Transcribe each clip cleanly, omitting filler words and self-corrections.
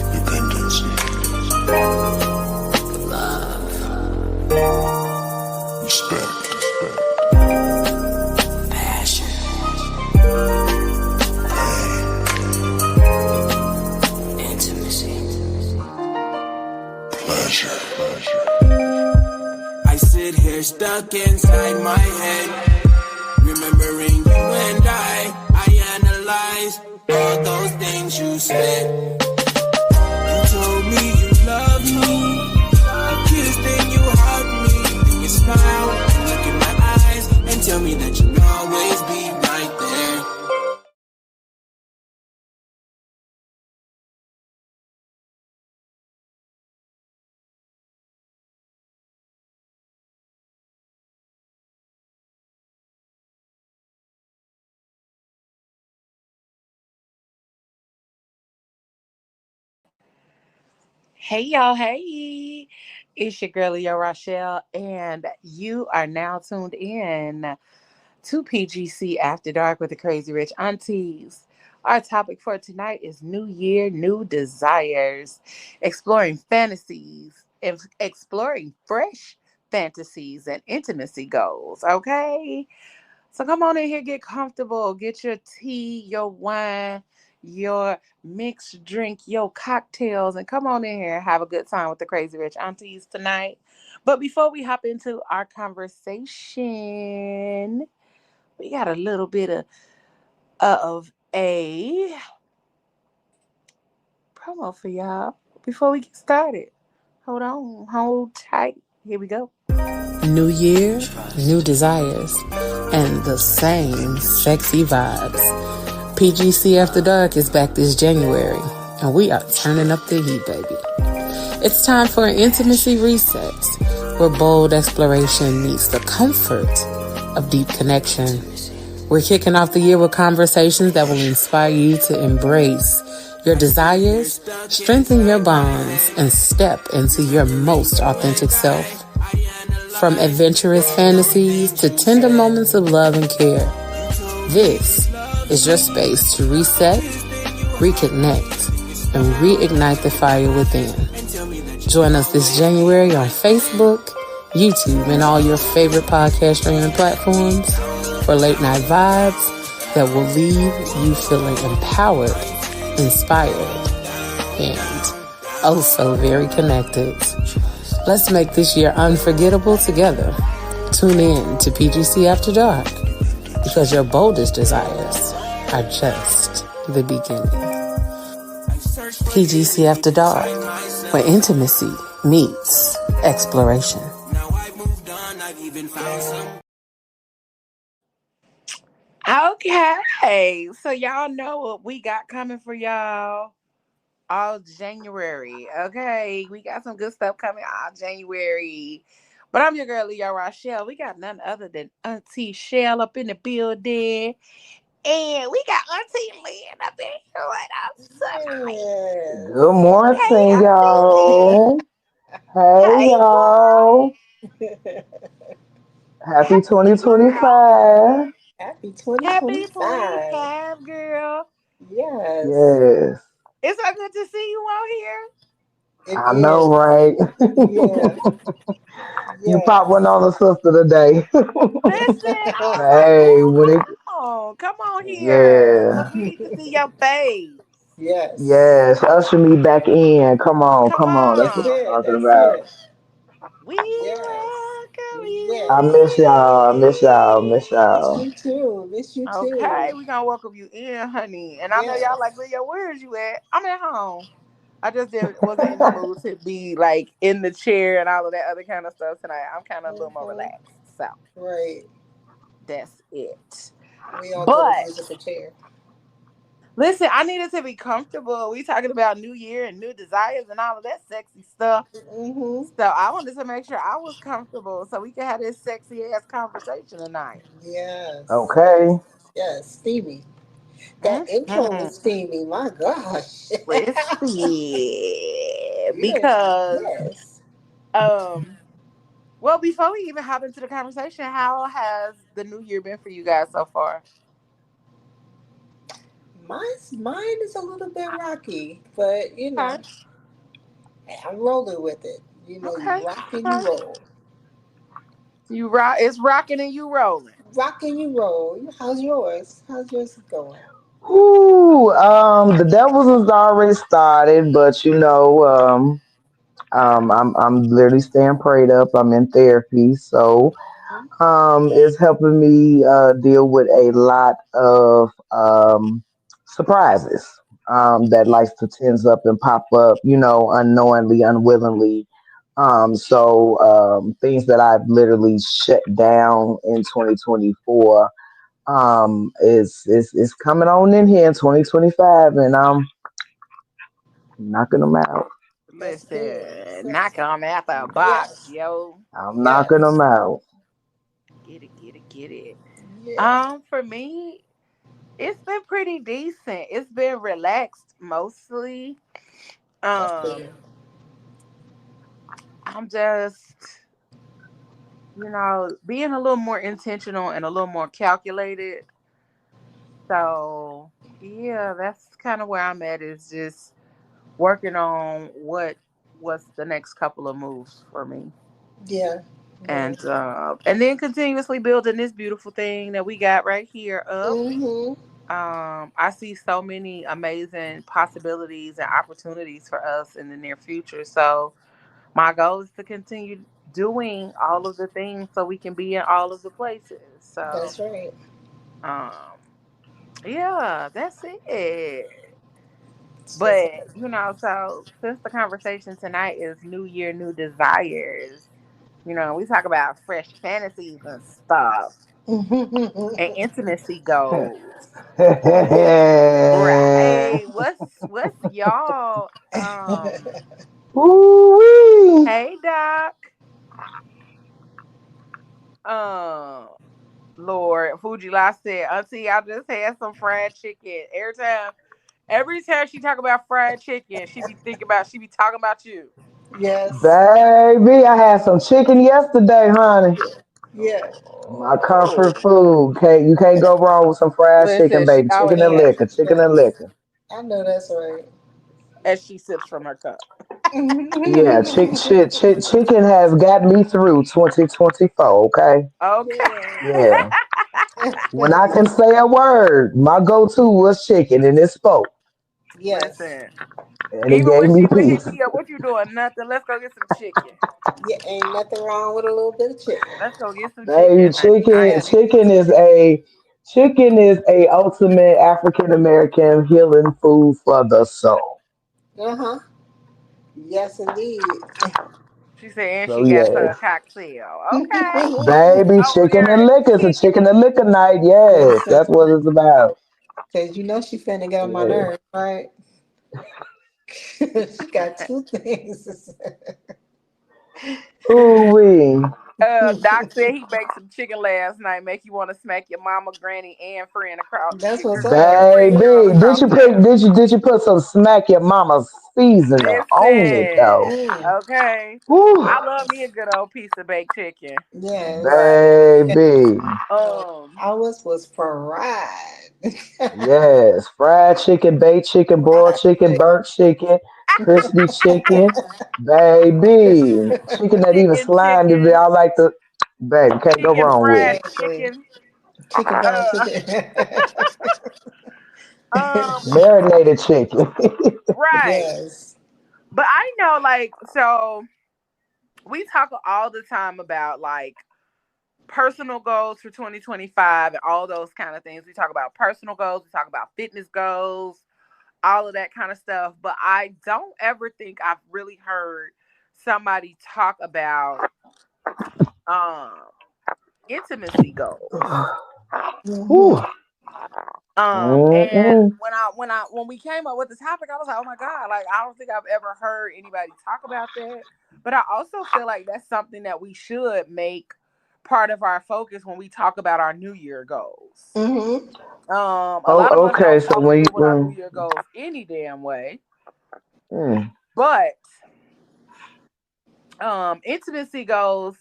Independence. Love. Respect. Passion. Pain. Intimacy. Pleasure. I sit here stuck inside my head, remembering you and I analyze all those things you said. You told me you loved me, you kissed and you hugged me, then you smile, you look in my eyes and tell me that you'll always be right there. Hey y'all, hey. It's your girl, Yo Rochelle, and you are now tuned in to PGC After Dark with the Crazy Rich Aunties. Our topic for tonight is New Year, New Desires, exploring fantasies, exploring fresh fantasies and intimacy goals, okay? So come on in here, get comfortable, get your tea, your wine, your mixed drink, your cocktails, and come on in here and have a good time with the Crazy Rich Aunties tonight. But before we hop into our conversation, we got a little bit of a promo for y'all before we get started. Hold on, hold tight. Here we go. New year, new desires, and the same sexy vibes. PGC After Dark is back this January, and we are turning up the heat, baby. It's time for an intimacy reset, where bold exploration meets the comfort of deep connection. We're kicking off the year with conversations that will inspire you to embrace your desires, strengthen your bonds, and step into your most authentic self. From adventurous fantasies to tender moments of love and care, this is your space to reset, reconnect, and reignite the fire within. Join us this January on Facebook, YouTube, and all your favorite podcast streaming platforms for late night vibes that will leave you feeling empowered, inspired, and oh so very connected. Let's make this year unforgettable together. Tune in to PGC After Dark, because your boldest desires are just the beginning. PGC After Dark, where intimacy meets exploration. Okay, so y'all know what we got coming for y'all all January. Okay, we got some good stuff coming all January. But I'm your girl, Leo Rochelle. We got none other than Auntie Shell up in the building. And we got Auntie Lynn up in here with us tonight. Good Hey, morning, Auntie y'all. Lynn. Hey, Hey, y'all. Happy girl. 2025. Happy Happy 2025. 25, girl. Yes, Yes, It's so good to see you on here. it I know, is. right? Yes, You pop one yes. on the sister today. Listen, I was like, Hey, oh, when it, come on here. yeah, Cause we need to see your face. Yes. yes, usher me back in. Come on, Come come on. That's That's what I'm on. it. talking That's about. it. We Yes. welcome you I Yes. miss y'all. I miss y'all. Miss in. Miss y'all. you too. Miss you Okay, too. we gonna welcome you in, honey. And I know y'all like, Yes. Leo, where is you at? I'm at home. I just wasn't in the mood to be like in the chair and all of that other kind of stuff tonight. I'm kind of a little more hmm relaxed. So Right. that's it. We all could have But used a chair. listen, I needed to be comfortable. We talking about New Year and new desires and all of that sexy stuff. hmm So I wanted to make sure I was comfortable so we can have this sexy ass conversation tonight. Yes. Okay. Yes. Steamy. That intro Mm-hmm. was steamy. My gosh. Crispy. Yes. Because Yes. um well, before we even hop into the conversation, how has the new year been for you guys so far? Mine is a little bit rocky, but Okay. I'm rolling with it. You Okay. rock and you Okay. roll. You rock. It's rocking and you rolling. Rock and you roll. How's yours? How's yours going? Ooh, the Devils has already started, but I'm literally staying prayed up. I'm in therapy, so Mhm. it's helping me deal with a lot of surprises that likes to tens up and pop up, unknowingly, unwillingly. So things that I've literally shut down in 2024 is coming on in here in 2025, and I'm knocking them out. That's good. Listen, knock on out the box, Yes. yo. I'm knocking Yes. them out. Get it, get it, get it. Yeah. For me, it's been pretty decent. It's been relaxed mostly. That's Um, good. I'm just, being a little more intentional and a little more calculated. So yeah, that's kind of where I'm at. Is just working on what's the next couple of moves for me, Yeah. Yeah. and then continuously building this beautiful thing that we got right here up. Mm-hmm. I see so many amazing possibilities and opportunities for us in the near future. So my goal is to continue doing all of the things so we can be in all of the places. So That's right. um, yeah, that's it. It's just. But so since the conversation tonight is New Year, New Desires, we talk about fresh fantasies and stuff and intimacy goals. Right. What's y'all Ooh-wee. hey Doc. Um Lord, Fuji La said, Auntie, I just had some fried chicken. Every time she talk about fried chicken, she be talking about you. Yes. Baby, I had some chicken yesterday, honey. Yeah. Yeah. My Oh. comfort food. You can't go wrong with some fried chicken, Listen, she baby. always Chicken and has liquor. some Chicken and Yes. liquor. I know that's right. as she sips from her cup. Yeah, chicken has got me through 2024. Okay. Okay. Yes. Yeah. When I can say a word, my go-to was chicken, and it spoke, Yes. Listen. and it Even gave when me she would hit peace. me up, what you doing? Nothing. Let's go get some chicken. Yeah, ain't nothing wrong with a little bit of chicken. Let's go get some Baby, chicken, honey. I chicken, am Yes. chicken interested. is a chicken is a ultimate African American healing food for the soul. Uh-huh. Yes, indeed. She said, and So she got her yes, a cocktail. Okay. baby, Over chicken there and liquor. It's a kicking chicken it. and liquor night. Yes, Listen, that's what it's about. because she finna get on my Yes. nerves, right? She got two things to say. Ooh wee. Doc said he baked some chicken last night. Make you want to smack your mama, granny, and friend across That's what's and up. friend girl Baby, across town. did you put some smack your mama seasoning on it though? Listen, Mm. okay. Woo, I love me a good old piece of baked chicken. Yes. Right. Yes. baby. Um. Ours was fried. Yes, fried chicken, baked chicken, broiled Fried chicken, chicken. burnt chicken, crispy chicken, baby. Chicken that even Chicken, slime to be. chicken, I like the baby. Can't go chicken wrong with fried it. Exactly. chicken. Chicken fried Uh. chicken. Marinated chicken. Right. Yes. But I know, like, so we talk all the time about like personal goals for 2025 and all those kind of things. We talk about personal goals, we talk about fitness goals, all of that kind of stuff. But I don't ever think I've really heard somebody talk about um intimacy goals. Whew. Hmm. And Mm-mm. when we came up with the topic, I was like, oh my God, like I don't think I've ever heard anybody talk about that. But I also feel like that's something that we should make part of our focus when we talk about our New Year goals. Hmm. A lot of Oh, us okay. don't So follow when you through with our New Year goals any damn way. mm, But intimacy goals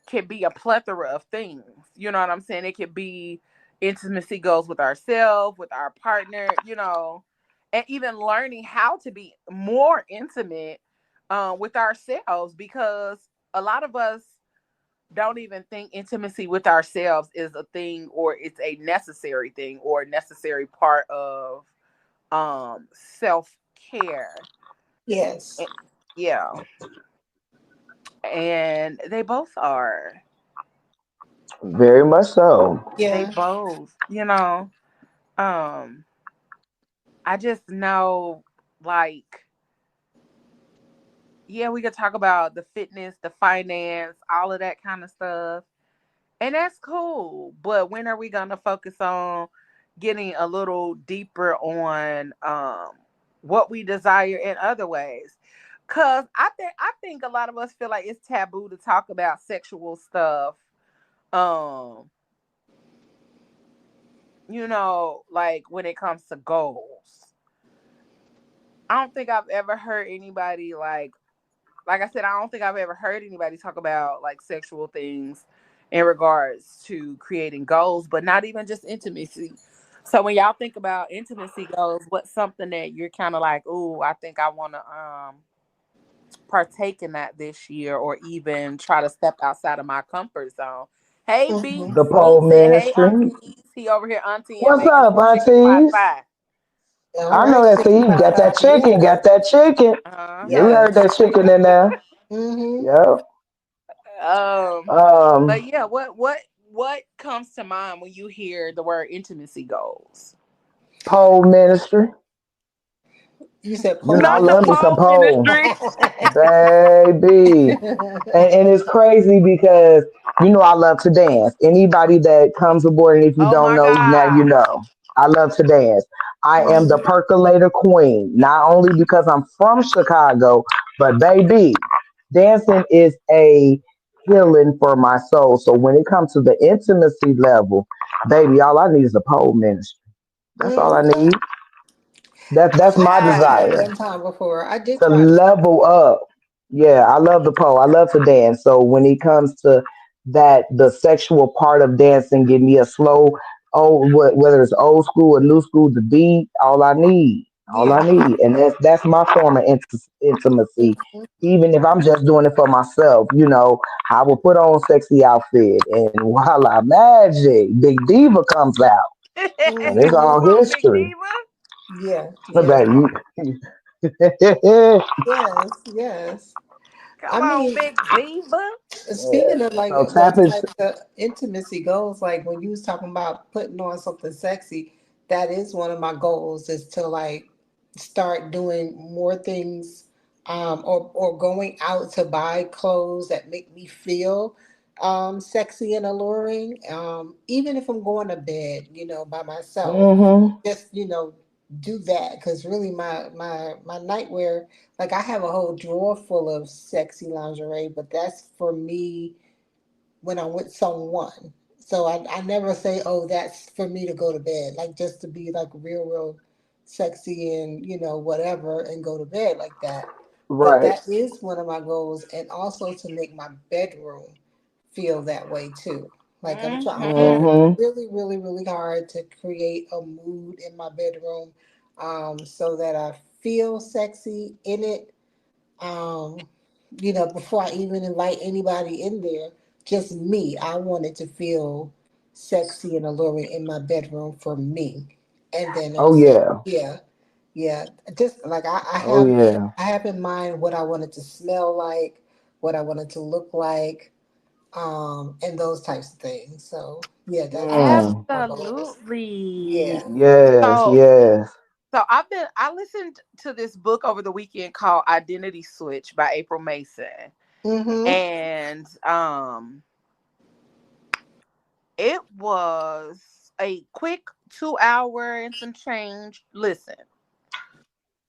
can be a plethora of things. You know what I'm saying? It could be intimacy goals with ourselves, with our partner, and even learning how to be more intimate with ourselves, because a lot of us don't even think intimacy with ourselves is a thing, or it's a necessary thing, or a necessary part of self-care. Yes. Yeah. And they both are. Very much so. They Yeah. both, um I just know, like, yeah, we could talk about the fitness, the finance, all of that kind of stuff. And that's cool. But when are we gonna focus on getting a little deeper on what we desire in other ways? Cause I think a lot of us feel like it's taboo to talk about sexual stuff. Um, like when it comes to goals. I don't think I've ever heard anybody like I said, I don't think I've ever heard anybody talk about like sexual things in regards to creating goals, but not even just intimacy. So when y'all think about intimacy goals, what's something that you're kind of like, "Ooh, I think I want to partake in that this year, or even try to step outside of my comfort zone." Hey, Mm-hmm. The Beats. pole Beats said, "Hey, ministry. aunties." He over here auntie and What's making up, some chicken pot aunties? pie. All I know right. that. See, Chicken you pot got pie. that chicken. Yeah. Got that chicken. Yeah, we heard Yes. that chicken in there. Mm-hmm. Yep. Um, but Um, yeah, what comes to mind when you hear the word intimacy goals? pole ministry. You said You know, I pole Not the love me some pole ministry. pole, ministry. baby. And it's crazy because I love to dance. Anybody that comes aboard, and if you Oh don't my know, now you God. know. I love to dance. I am the Mhm. percolator queen, not only because I'm from Chicago, but baby, dancing is a healing for my soul. So when it comes to the intimacy level, baby, all I need is a pole ministry. That's all I Okay. need. That's I my tried that desire one time before. I did to try that. level up. Yeah, I love the pole. I love to dance. So when it comes to that, the sexual part of dancing, give me a slow, whether it's old school or new school, the beat. All I Yeah. need, and that's my form of intimacy. Mhm. Even if I'm just doing it for myself, I will put on sexy outfit, and voila, magic, Big Diva comes out, and it's Come all Mhm. on, Big history. Diva. Yeah. Yeah. Baby, Yes. Yes. I Come on, mean, Big Diva. yeah. speaking of like So tap those is types of intimacy goals, like when you was talking about putting on something sexy, that is one of my goals is to like start doing more things, or going out to buy clothes that make me feel sexy and alluring. Even if I'm going to bed, by myself, mm-hmm. just do that because really my nightwear, like I have a whole drawer full of sexy lingerie, but that's for me when I'm with someone. So I never say, oh, that's for me to go to bed. Like just to be like real sexy and whatever and go to bed like that. But Right. that is one of my goals, and also to make my bedroom feel that way too. Like I'm Mm-hmm. working Mm-hmm. really hard to create a mood in my bedroom, so that I feel sexy in it, um, before I even invite anybody in there, just me. I wanted to feel sexy and alluring in my bedroom for me. And then Oh also, yeah. yeah, yeah, just like I Oh have, yeah. I have in mind what I wanted to smell like, what I wanted to look like, and those types of things. So yeah, that's Mm. my goals. Absolutely. Yeah. Yes. So, Yes. I listened to this book over the weekend called Identity Switch by April Mason. Mm-hmm. And it was a quick 2 hour and some change listen.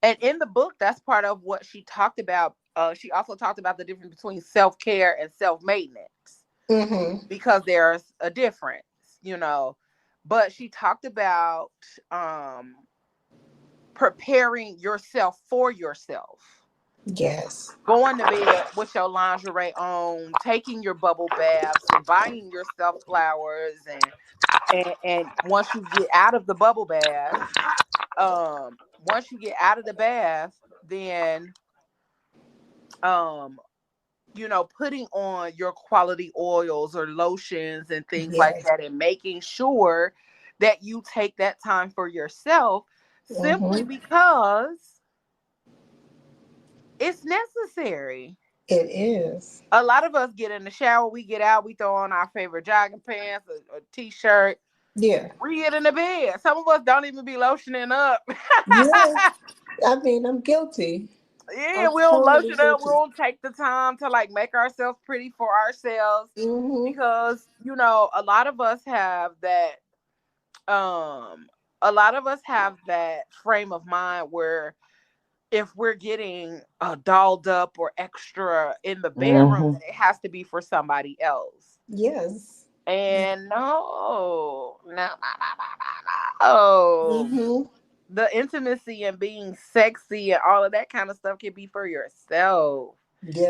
And in the book, that's part of what she talked about. She also talked about the difference between self-care and self-maintenance, Mm-hmm. because there's a difference, you know. But she talked about um, preparing yourself for yourself, Yes. going to bed with your lingerie on, taking your bubble baths, and buying yourself flowers and And once you get out of the bubble bath, once you get out of the bath, then um putting on your quality oils or lotions and things like Yes. that, and making sure that you take that time for yourself, simply Mm-hmm. because it's necessary. It is. A lot of us get in the shower, we get out, we throw on our favorite jogging pants, a t-shirt, Yeah. we get in the bed. Some of us don't even be lotioning up. Yes. I mean, I'm guilty. Yeah, I'm we don't totally lotion up. We guilty. don't take the time to like make ourselves pretty for ourselves, Mm-hmm. because a lot of us have that. Um, a lot of us have that frame of mind where if we're getting dolled up or extra in the bedroom, Mm-hmm. then it has to be for somebody else. Yes. And no. Mm-hmm. The intimacy and being sexy and all of that kind of stuff can be for yourself.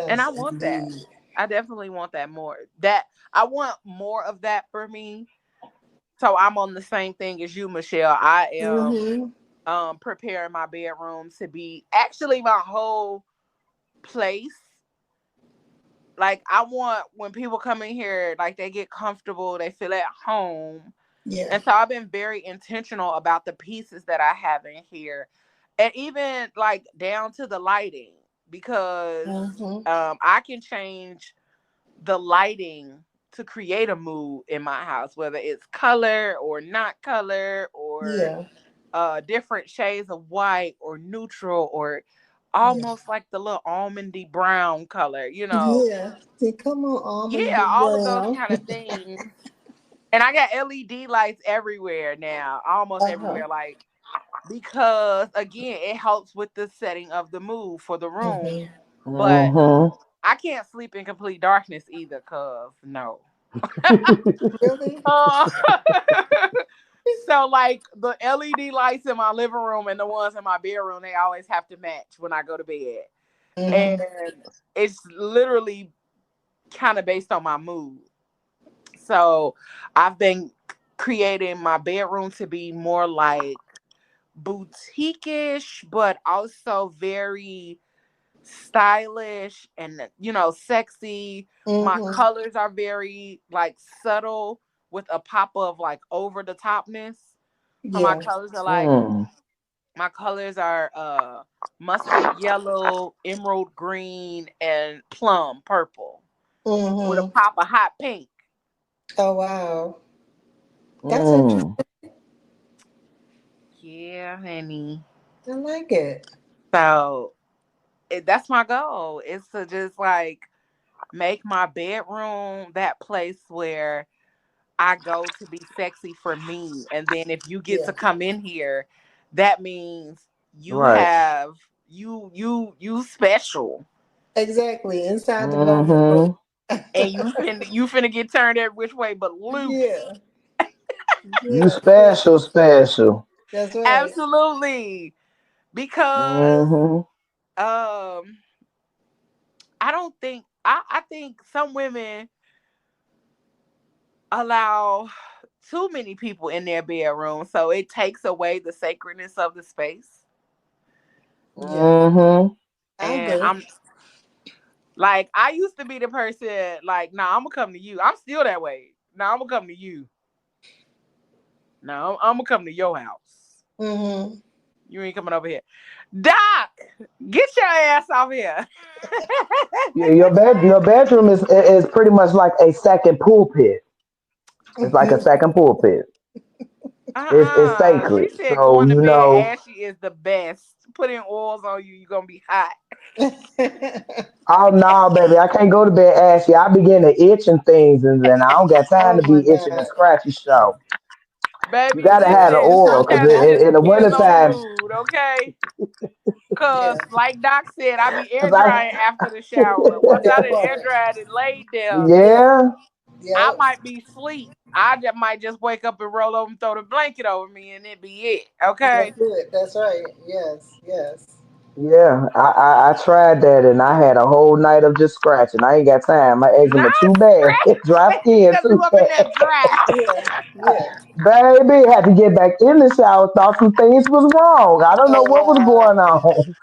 And I Yes, want that. indeed. I definitely want that more. That I want more of that for me. So I'm on the same thing as you, Michelle. I am Mm-hmm. preparing my bedroom to be actually my whole place. Like, I want when people come in here, like, they get comfortable, they feel at home. Yeah. And so I've been very intentional about the pieces that I have in here. And even like down to the lighting, because Mm-hmm. I can change the lighting to create a mood in my house, whether it's color or not color, or Yeah. different shades of white or neutral, or Yeah. almost like the little almondy brown color. Yeah. See, come on, Yeah, almond all of those brown. kind of things. And I got LED lights everywhere now, almost Uh-huh. everywhere. Like, because again, it helps with the setting of the mood for the room. Mm-hmm. But Mm-hmm. I can't sleep in complete darkness either, cause no. Really? Uh, so like the LED lights in my living room and the ones in my bedroom, they always have to match when I go to bed. Mm-hmm. And it's literally kind of based on my mood. So I've been creating my bedroom to be more like boutique-ish, but also very stylish and sexy. My Mm-hmm. colors are very like subtle with a pop of like over the topness. So Yeah. my colors are mustard yellow, emerald green, and plum purple with a Mm-hmm. pop of hot pink. Oh, wow. That's interesting. Mm. Yeah, honey. I like it. So that's my goal, is to just like make my bedroom that place where I go to be sexy for me. And then if you get Yeah. to come in here, that means you Right. have you special. Exactly. Inside the bubble. Mm-hmm. And you finna get turned every which way but loose. Yeah. You Yeah. Yeah. special, special. That's right. Absolutely. Because Mm-hmm. um I don't think I think some women allow too many people in their bedroom, so it takes away the sacredness of the space. Yeah. Mm-hmm. I And agree. I'm like, I used to be the person like, nah, I'm gonna come to you. I'm still that way. Nah, I'm gonna come to you. No, I'm gonna come to your house. Mm-hmm. You ain't coming over here. Doc, get your ass off here. Yeah, your bedroom is pretty much like a second pulpit. It's like a second pulpit. It's She sacred. said So going to you bed know, ashy is the best. Putting oils on you, you're gonna be hot. oh no, baby, I can't go to bed ashy. I begin to itch and things, and then I don't got time Oh to my be itching and God. scratchy. So you Baby, got to have the listen, oil because sometimes it in just the depends on the wintertime, mood, okay? Cause Yeah. like Doc said, I be air because I, drying after the shower. Once I That done air part. dried and laid there, Yeah. yeah, I Yep. might be asleep. Might just wake up and roll over and throw the blanket over me and it be it. That's Okay. it. That's right. Yes. Yes. Yeah, I tried that and I had a whole night of just scratching. I ain't got time. My Not eczema too bad. Dry scratch skin because you too up in bad. there dry. Yeah, yeah. Baby, had to get back in the shower. Thought some things was wrong. I don't know Oh what was wow. going on.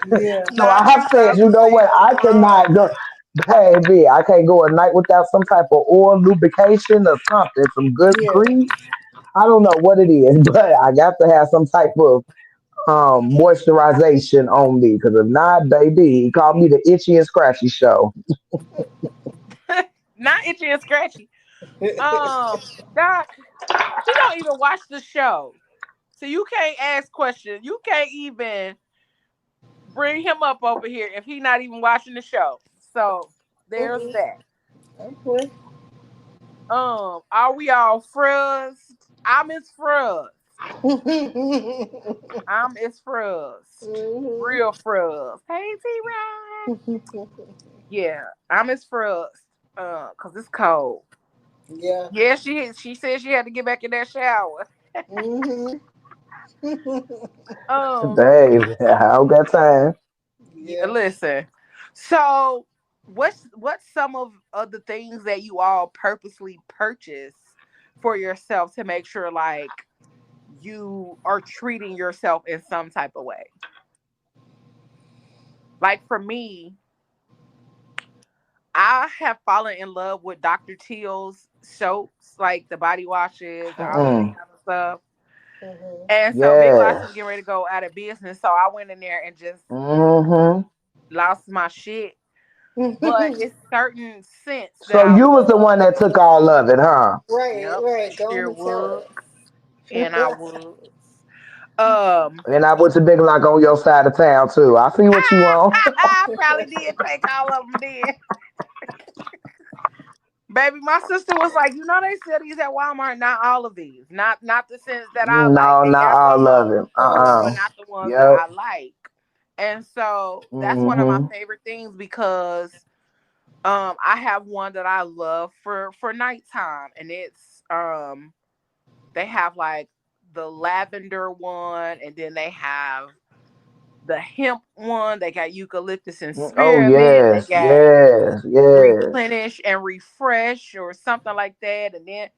Yeah. So Not I you said, thought you some know things what? was I cannot wrong. go. Baby, I can't go a night without some type of oil lubrication or something, some good Yeah. grease. I don't know what it is, but I got to have some type of moisturization on me. Because if not, baby, he called me the itchy and scratchy show. Not itchy and scratchy. Doc, she don't even watch the show. So you can't ask questions. You can't even bring him up over here if he not even watching the show. So there's Mm-mm. that. Oh boy. Are we all friends? I'm his friends. I'm his friends. Mhm. Real friends. Hey T Rod. Yeah, I'm his friends. Cause it's cold. Yeah. Yeah, she said she had to get back in that shower. Mhm. Um, Baby, I don't got time. yeah, Yeah. listen. So, what's some of the things that you all purposely purchase for yourself to make sure like you are treating yourself in some type of way? Like for me, I have fallen in love with Dr. Teal's soaps, like the body washes and all of that Mm-mm. kind of stuff. Mhm. And so Big Lots Yes. was getting ready to go out of business, so I went in there and just Mm-hmm. lost my shit. But it's certain scents that So I you was the love. one that took all of it, huh? Right, Yep, right. Go on sure and tell was, us. and I was. Um, And I went to Big Lock on your side of town too. I see what you on. I probably did take all of them. Then, baby, my sister was like, you know, they sell these at Walmart. Not all of these. Not the scents that I like. No, They not got all of some, it. but Uh-uh. not the ones that Yep. I like. And so that's one of my Mm-hmm. favorite things because I have one that I love for nighttime, and it's they have like the lavender one, and then they have the hemp one. They got eucalyptus and Oh spearmint. They yes, got yes, yes. replenish and refresh or something like that, and then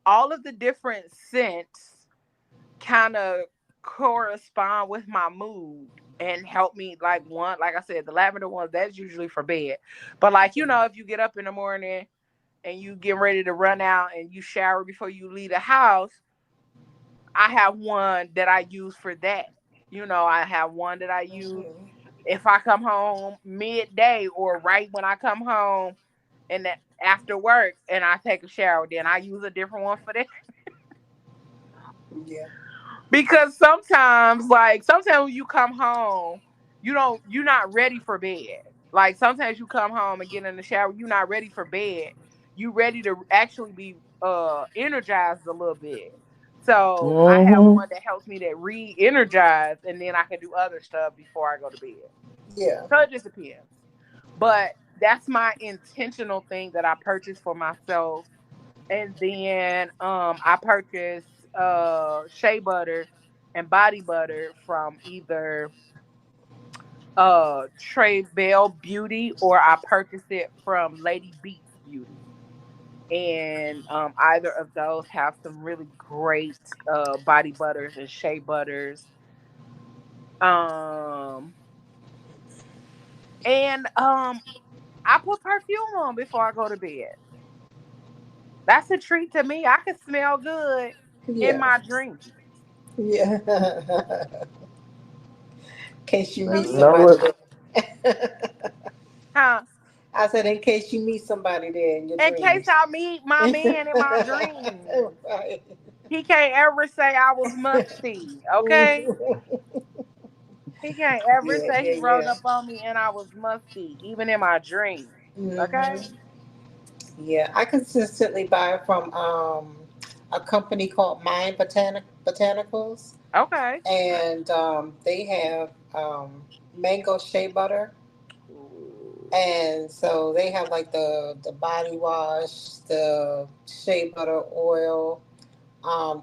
all of the different scents kind of correspond with my mood and help me. Like one, like I said, the lavender ones, that's usually for bed, but like, you know, if you get up in the morning and you get ready to run out and you shower before you leave the house, I have one that I use for that. You know, I have one that I use Mhm. if I come home midday or right when I come home and that after work and I take a shower, then I use a different one for that. Yeah. Because sometimes when you come home, you're not ready for bed. Like sometimes you come home and get in the shower, you're not ready for bed. You ready to actually be energized a little bit. So I have Mm-hmm. one that helps me to re-energize and then I can do other stuff before I go to bed. Yeah. So it just depends. But that's my intentional thing that I purchased for myself. And then I purchased shea butter and body butter from either Trey Bell Beauty or I purchased it from Lady Beats Beauty. And either of those have some really great body butters and shea butters. Um and I put perfume on before I go to bed. That's a treat to me. I can smell good in Yeah. my dreams. Yeah. In case you meet No, somebody there. Huh? I said, in case you meet somebody there in your In case dreams. I meet my man in my dreams, Right. he can't ever say I was musty. Okay? Mhm. He can't ever Yeah, say yeah, he rolled yeah. up on me and I was musty, even in my dreams. Okay? Hmm. Yeah, I consistently buy from a company called Botanicals, Okay. and they have mango shea butter, Ooh. and so they have like the body wash, the shea butter oil.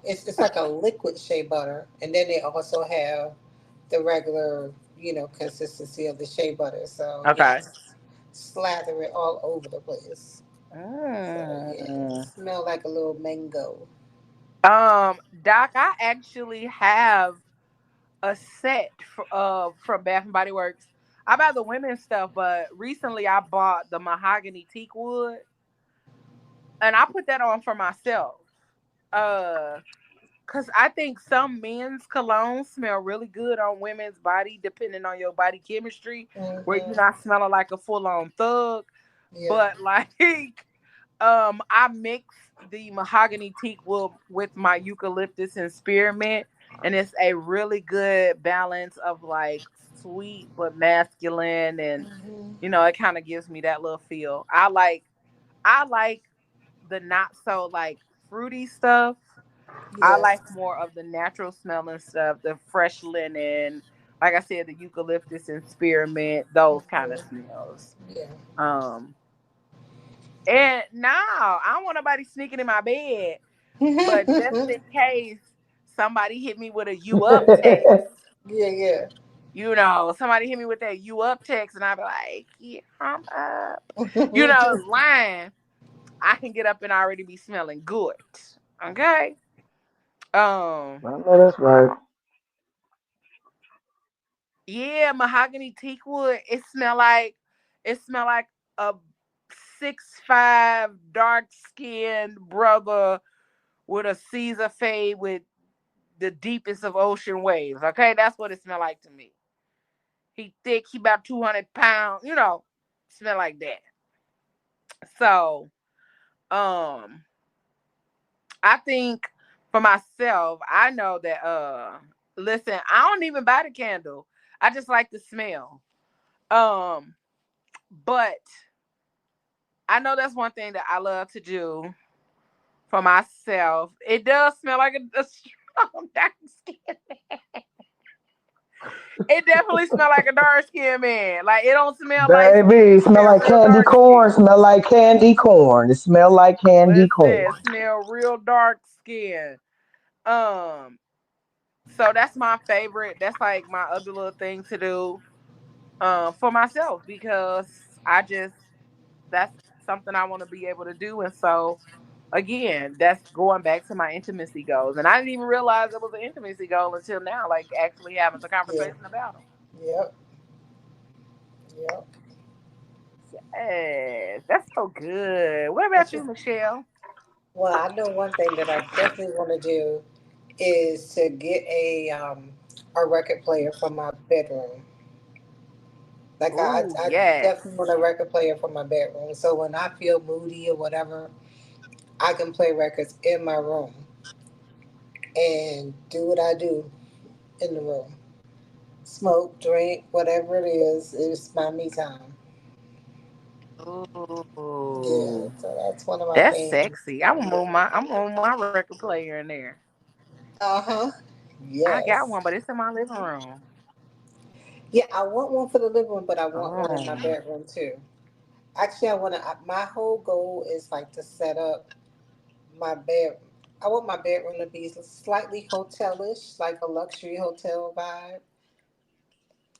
It's like a liquid shea butter, and then they also have the regular, consistency of the shea butter. So Okay. yes, slather it all over the place. So yeah, Mm. smell like a little mango. Doc, I actually have a set from Bath and Body Works. I buy the women's stuff, but recently I bought the mahogany teak wood, and I put that on for myself. Uh, Cause I think some men's cologne smell really good on women's body, depending on your body chemistry, where you're Mm-hmm. not smelling like a full on thug. Yeah. But like, I mix the mahogany teak wood with my eucalyptus and spearmint, and it's a really good balance of like sweet but masculine, and Hmm. it kind of gives me that little feel. I like the not so like fruity stuff. I Yeah. like more of the natural smelling stuff, the fresh linen, like I said, the eucalyptus and spearmint, those kind of Hmm. smells. Yeah. Um, and now I don't want nobody sneaking in my bed, but just in case somebody hit me with a "you up" text, Yeah. Yeah. somebody hit me with that "you up" text, and I be like, "Yeah, I'm up," I lying. I can get up and already be smelling good. Okay. Um. know that's right. Yeah, mahogany teak wood. It smell like a 6'5" dark skinned brother with a Caesar fade with the deepest of ocean waves. Okay, that's what it smell like to me. He thick. He about 200 pounds. Smell like that. So, um, I think for myself, I know that. Listen, I don't even buy the candle. I just like the smell. Um, but I know that's one thing that I love to do for myself. It does smell like a strong dark skin. It definitely smell like a dark skin man. Like it don't smell light skin. Baby, it It smell smell like real candy dark corn. skin. Smell like candy corn. It smell like candy Listen, corn. it smell real dark skin. Um, so that's my favorite. That's like my other little thing to do for myself because I just that's something I want to be able to do. And so again, that's going back to my intimacy goals. And I didn't even realize it was an intimacy goal until now, like actually having the Yeah. conversation about them. Yep. Yep. Yes, that's so good. What about you, Michelle? Well, I know one thing that I definitely want to do is to get a record player for my bedroom. Like Ooh, I yes. definitely want a record player for my bedroom. So when I feel moody or whatever, I can play records in my room and do what I do in the room. Smoke, drink, whatever it is. It's my me time. Yeah, Ooh, so that's one of my that's things. sexy. I'm gonna move my record player in there. Uh huh. I got Yes. one, but it's in my living room. Yeah, I want one for the living room, but I want one in my Oh, bedroom too. Actually, I want to. My whole goal is like to set up my bed. I want my bedroom to be slightly hotelish, like a luxury hotel vibe.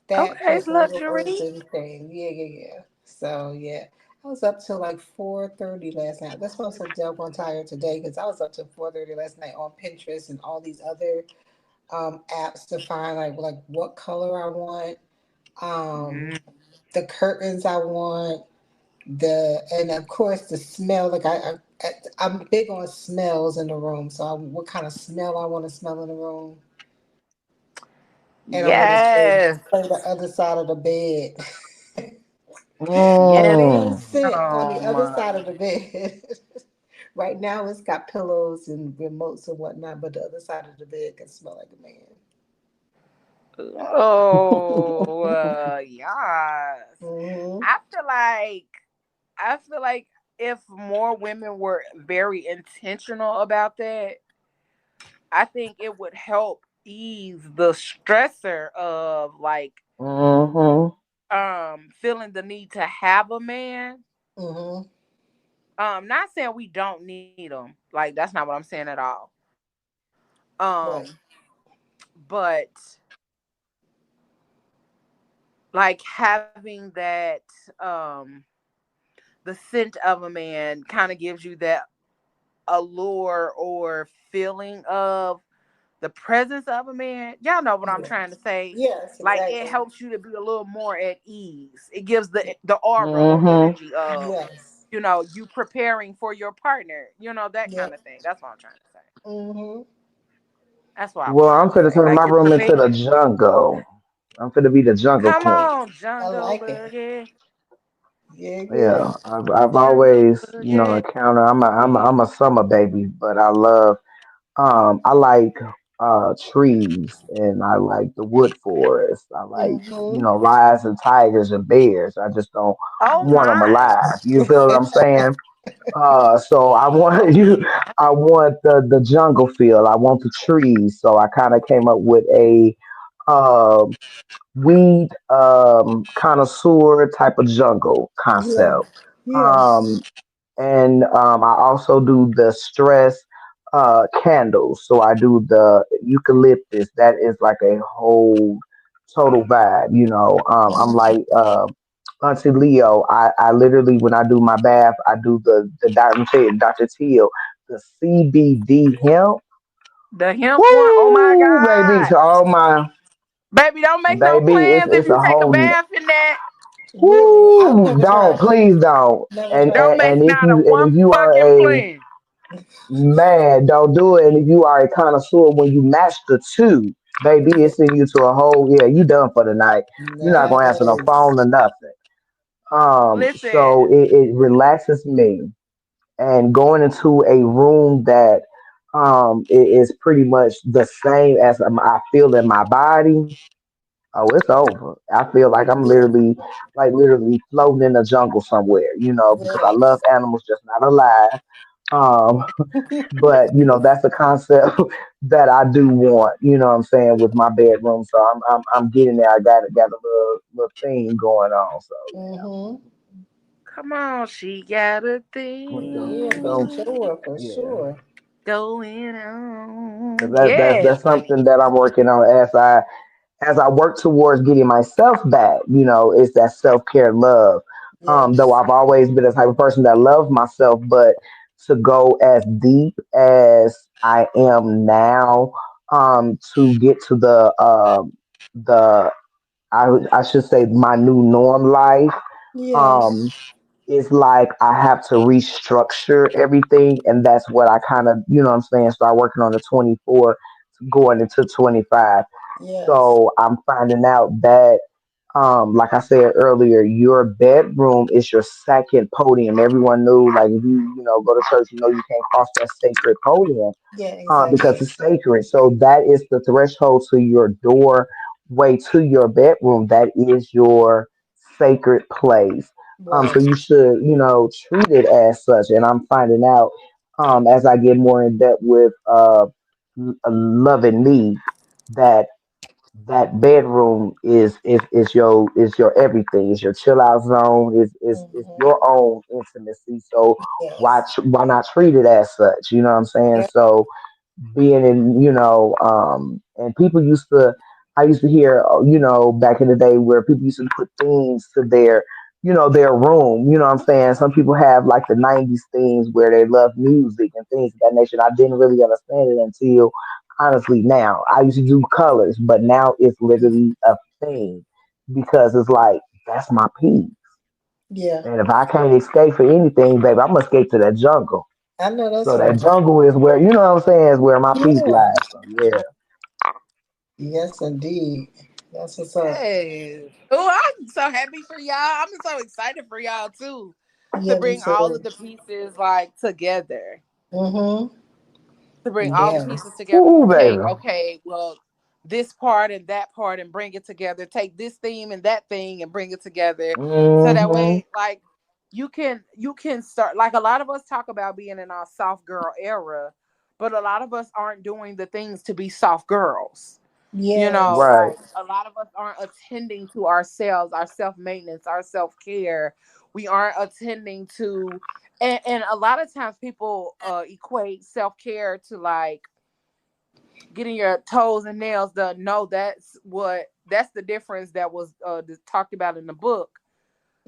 That okay, it's plus a little luxury. urban thing. Yeah, yeah, yeah. So yeah, I was up till like 4:30 last night. That's why I'm so doggone tired today because I was up till 4:30 last night on Pinterest and all these other apps to find like what color I want, um, Mm, the curtains I want, and of course the smell. Like I'm big on smells in the room, so what kind of smell I want to smell in the room, and I want to yes, play the other side of the bed. I want a little Mmm. scent on the other um, side of the bed. Right now, it's got pillows and remotes and whatnot, but the other side of the bed can smell like a man. oh, yes. Hmm. I feel like I feel like if more women were very intentional about that, I think it would help ease the stressor of like Mm-hmm. feeling the need to have a man. Hmm. Not saying we don't need them. Like that's not what I'm saying at all. Um, Right. but like having that the scent of a man kind of gives you that allure or feeling of the presence of a man. Y'all know what I'm Yes. trying to say. Yes, Like it exactly. helps you to be a little more at ease. It gives the aura or Mm-hmm. energy of, Yes. you preparing for your partner, that Yeah. kind of thing. That's what I'm trying to say. Mm-hmm. That's what I was Well, trying I'm to finna say. turn my Like you're room into the prepared. jungle. I'm finna be the jungle Come queen. on, I jungle like it. boogie, Yeah, yeah. Yeah, I've jungle always, boogie. encountered. I'm a summer baby, but I love. I like trees, and I like the wood forest. I like, Mm-hmm. lions and tigers and bears. I just don't Oh want them my. alive. You feel what I'm saying? So I want Oh you. I want the jungle feel. I want the trees. So I kind of came up with a um weed connoisseur type of jungle Yeah. concept. Yeah. Um, and I also do the stress candles. So I do the eucalyptus. That is like a whole total vibe. I'm like Auntie Leo. I literally when I do my bath, I do the Dr. Teal, the CBD hemp. the hemp one. Oh my Woo, baby! god. To all my Baby, don't make no baby, plans if it's you a take a whole. bath in that. Really? I've Woo! never Don't, tried it. please don't. Never And, tried Don't and it. make and if not a you and one if you are fucking a plan. man, don't do it. And if you are a connoisseur, when you match the two, baby, Yeah. it's send you to a whole. Yeah, you done for the night. You're not gonna answer no Nice. phone or nothing. So Listen, it relaxes me, and going into a room that is pretty much the same as I feel in my body. Oh, it's over. I feel like I'm Yeah. literally floating in the jungle somewhere, because I love Yes. animals, just not alive. Um, but that's a concept that I do want. You know what I'm saying, with my bedroom. So I'm getting there. I got a little thing going on. So Mm-hmm. come on, she got a Yeah, for so thing sure, for yeah, sure. going because on. that's Yes. something that I'm working on as I work towards getting myself back, it's that self care love. Though Yes. I've always been a type of person that loves myself, but to go as deep as I am now, to get to the I should say my new norm life, Yes. um, it's like I have to restructure everything, and that's what I kind of, what I'm saying, start working on the 24 going into 25. Yes. So I'm finding out that, like I said earlier, your bedroom is your second podium. Everyone knew, like, if you go to church, you can't cross that sacred podium, Yeah, because exactly. it's sacred. So that is the threshold to your doorway to your bedroom. That is your sacred place. So Right. you should, treat it as such. And I'm finding out, as I get more in depth with loving me, that that bedroom is your everything. It's your chill out zone. Is Mm-hmm. your own intimacy. So why Yes. why not treat it as such? You know what I'm saying? Yeah. So being in, and people used to, I used to hear, back in the day where people used to put themes to their room. You know what I'm saying? Some people have like the 90s themes where they love music and things of that nature. I didn't really understand it until honestly now. I used to do colors, but now it's literally a thing because it's like, that's my piece. Yeah. And if I can't escape for anything, baby, I'm gonna escape to that jungle. I know that's So that right. jungle is where, what I'm saying, is where my peace Yeah. lies. So yeah. Yes, indeed. That's what's up. Yes. Oh, I'm so happy for y'all. I'm so excited for y'all too. To Yeah, me bring all of too. the pieces like together. Mm-hmm. To bring all the pieces Yes. together Ooh, to take, baby. okay, well, this part and that part and bring it together. Take this theme and that thing and bring it together. So that Hmm. way, like you can start like a lot of us talk about being in our soft girl era, but a lot of us aren't doing the things to be soft girls. Yes. Right. Like a lot of us aren't attending to ourselves, our self maintenance, our self care. We aren't attending to, and a lot of times people equate self care to like getting your toes and nails done. No, that's the difference that was talked about in the book.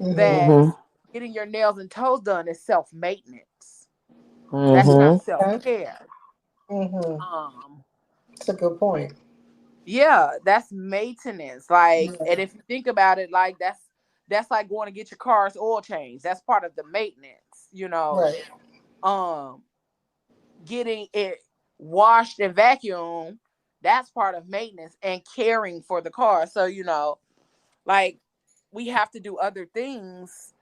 Mm-hmm. That Mhm. getting your nails and toes done is self maintenance. That's not Mhm. self Okay. care. Mm-hmm. Um, It's a good point. yeah, that's maintenance. Like, Yeah. and if you think about it, like that's like going to get your car's oil changed. That's part of the maintenance. Right. Um, getting it washed and vacuumed. That's part of maintenance and caring for the car. So like we have to do other things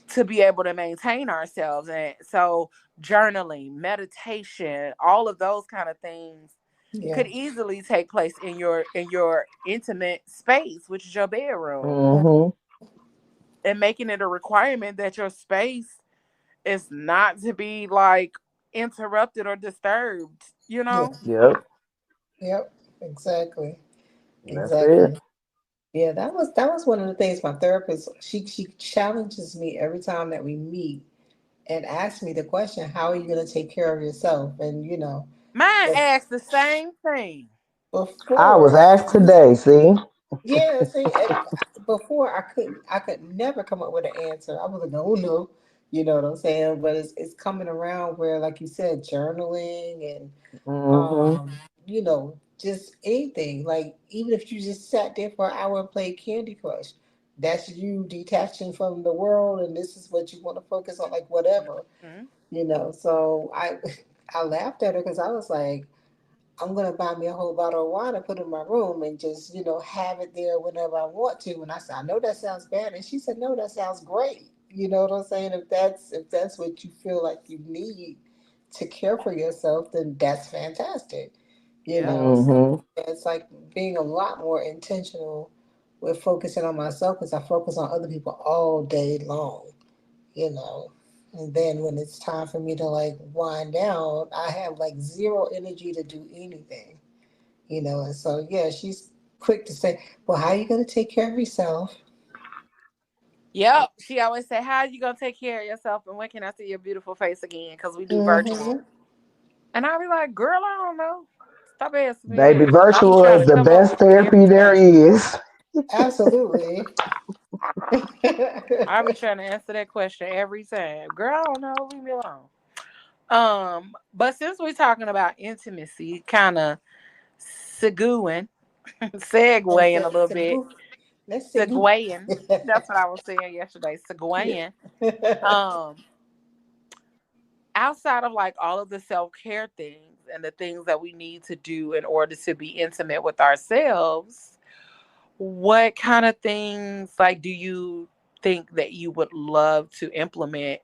to be able to maintain ourselves. And so journaling, meditation, all of those kind of things Yeah. could easily take place in your intimate space, which is your bedroom, Mhm. and making it a requirement that your space is not to be like interrupted or disturbed, Yeah. Yep. Yep. Exactly. That's it. Exactly. Yeah, that was one of the things my therapist she challenges me every time that we meet and asks me the question, how are you going to take care of yourself? And Mine bef- asks the same thing. I was before asked today. See. yeah, see, before I could never come up with an answer. I was like, oh no, you know what I'm saying? But it's coming around where, like you said, journaling and Mhm. just anything. Like even if you just sat there for an hour and played Candy Crush, that's you detaching from the world, and this is what you want to focus on, like whatever. Mhm. So I I laughed at her because I was like, I'm gonna buy me a whole bottle of wine and put it in my room and just, have it there whenever I want to. And I said, I know that sounds bad. And she said, no, that sounds great. You know what I'm saying? If that's what you feel like you need to care for yourself, then that's fantastic. Yep. So Mhm. it's like being a lot more intentional with focusing on myself because I focus on other people all day long you know. And then when it's time for me to like wind down, I have like zero energy to do anything. And so, yeah, she's quick to say, well, how are you going to take care of yourself? Yep. She always say, "How you gonna take care of yourself, and when can I see your beautiful face again?" Because we do virtual, Mm-hmm. and I be like, "Girl, I don't know. Stop asking me Baby, that. I be virtual trying is to the come up best with the therapy there information. is. Absolutely. I be trying to answer that question every time. Girl, I don't know. Leave me alone." But since we're talking about intimacy, kind of segueing, Let's segueing a little let's bit, go. Let's say go. segueing. That's what I was saying yesterday. Yeah. Segueing. Um, outside of like all of the self-care things and the things that we need to do in order to be intimate with ourselves, what kind of things like do you think that you would love to implement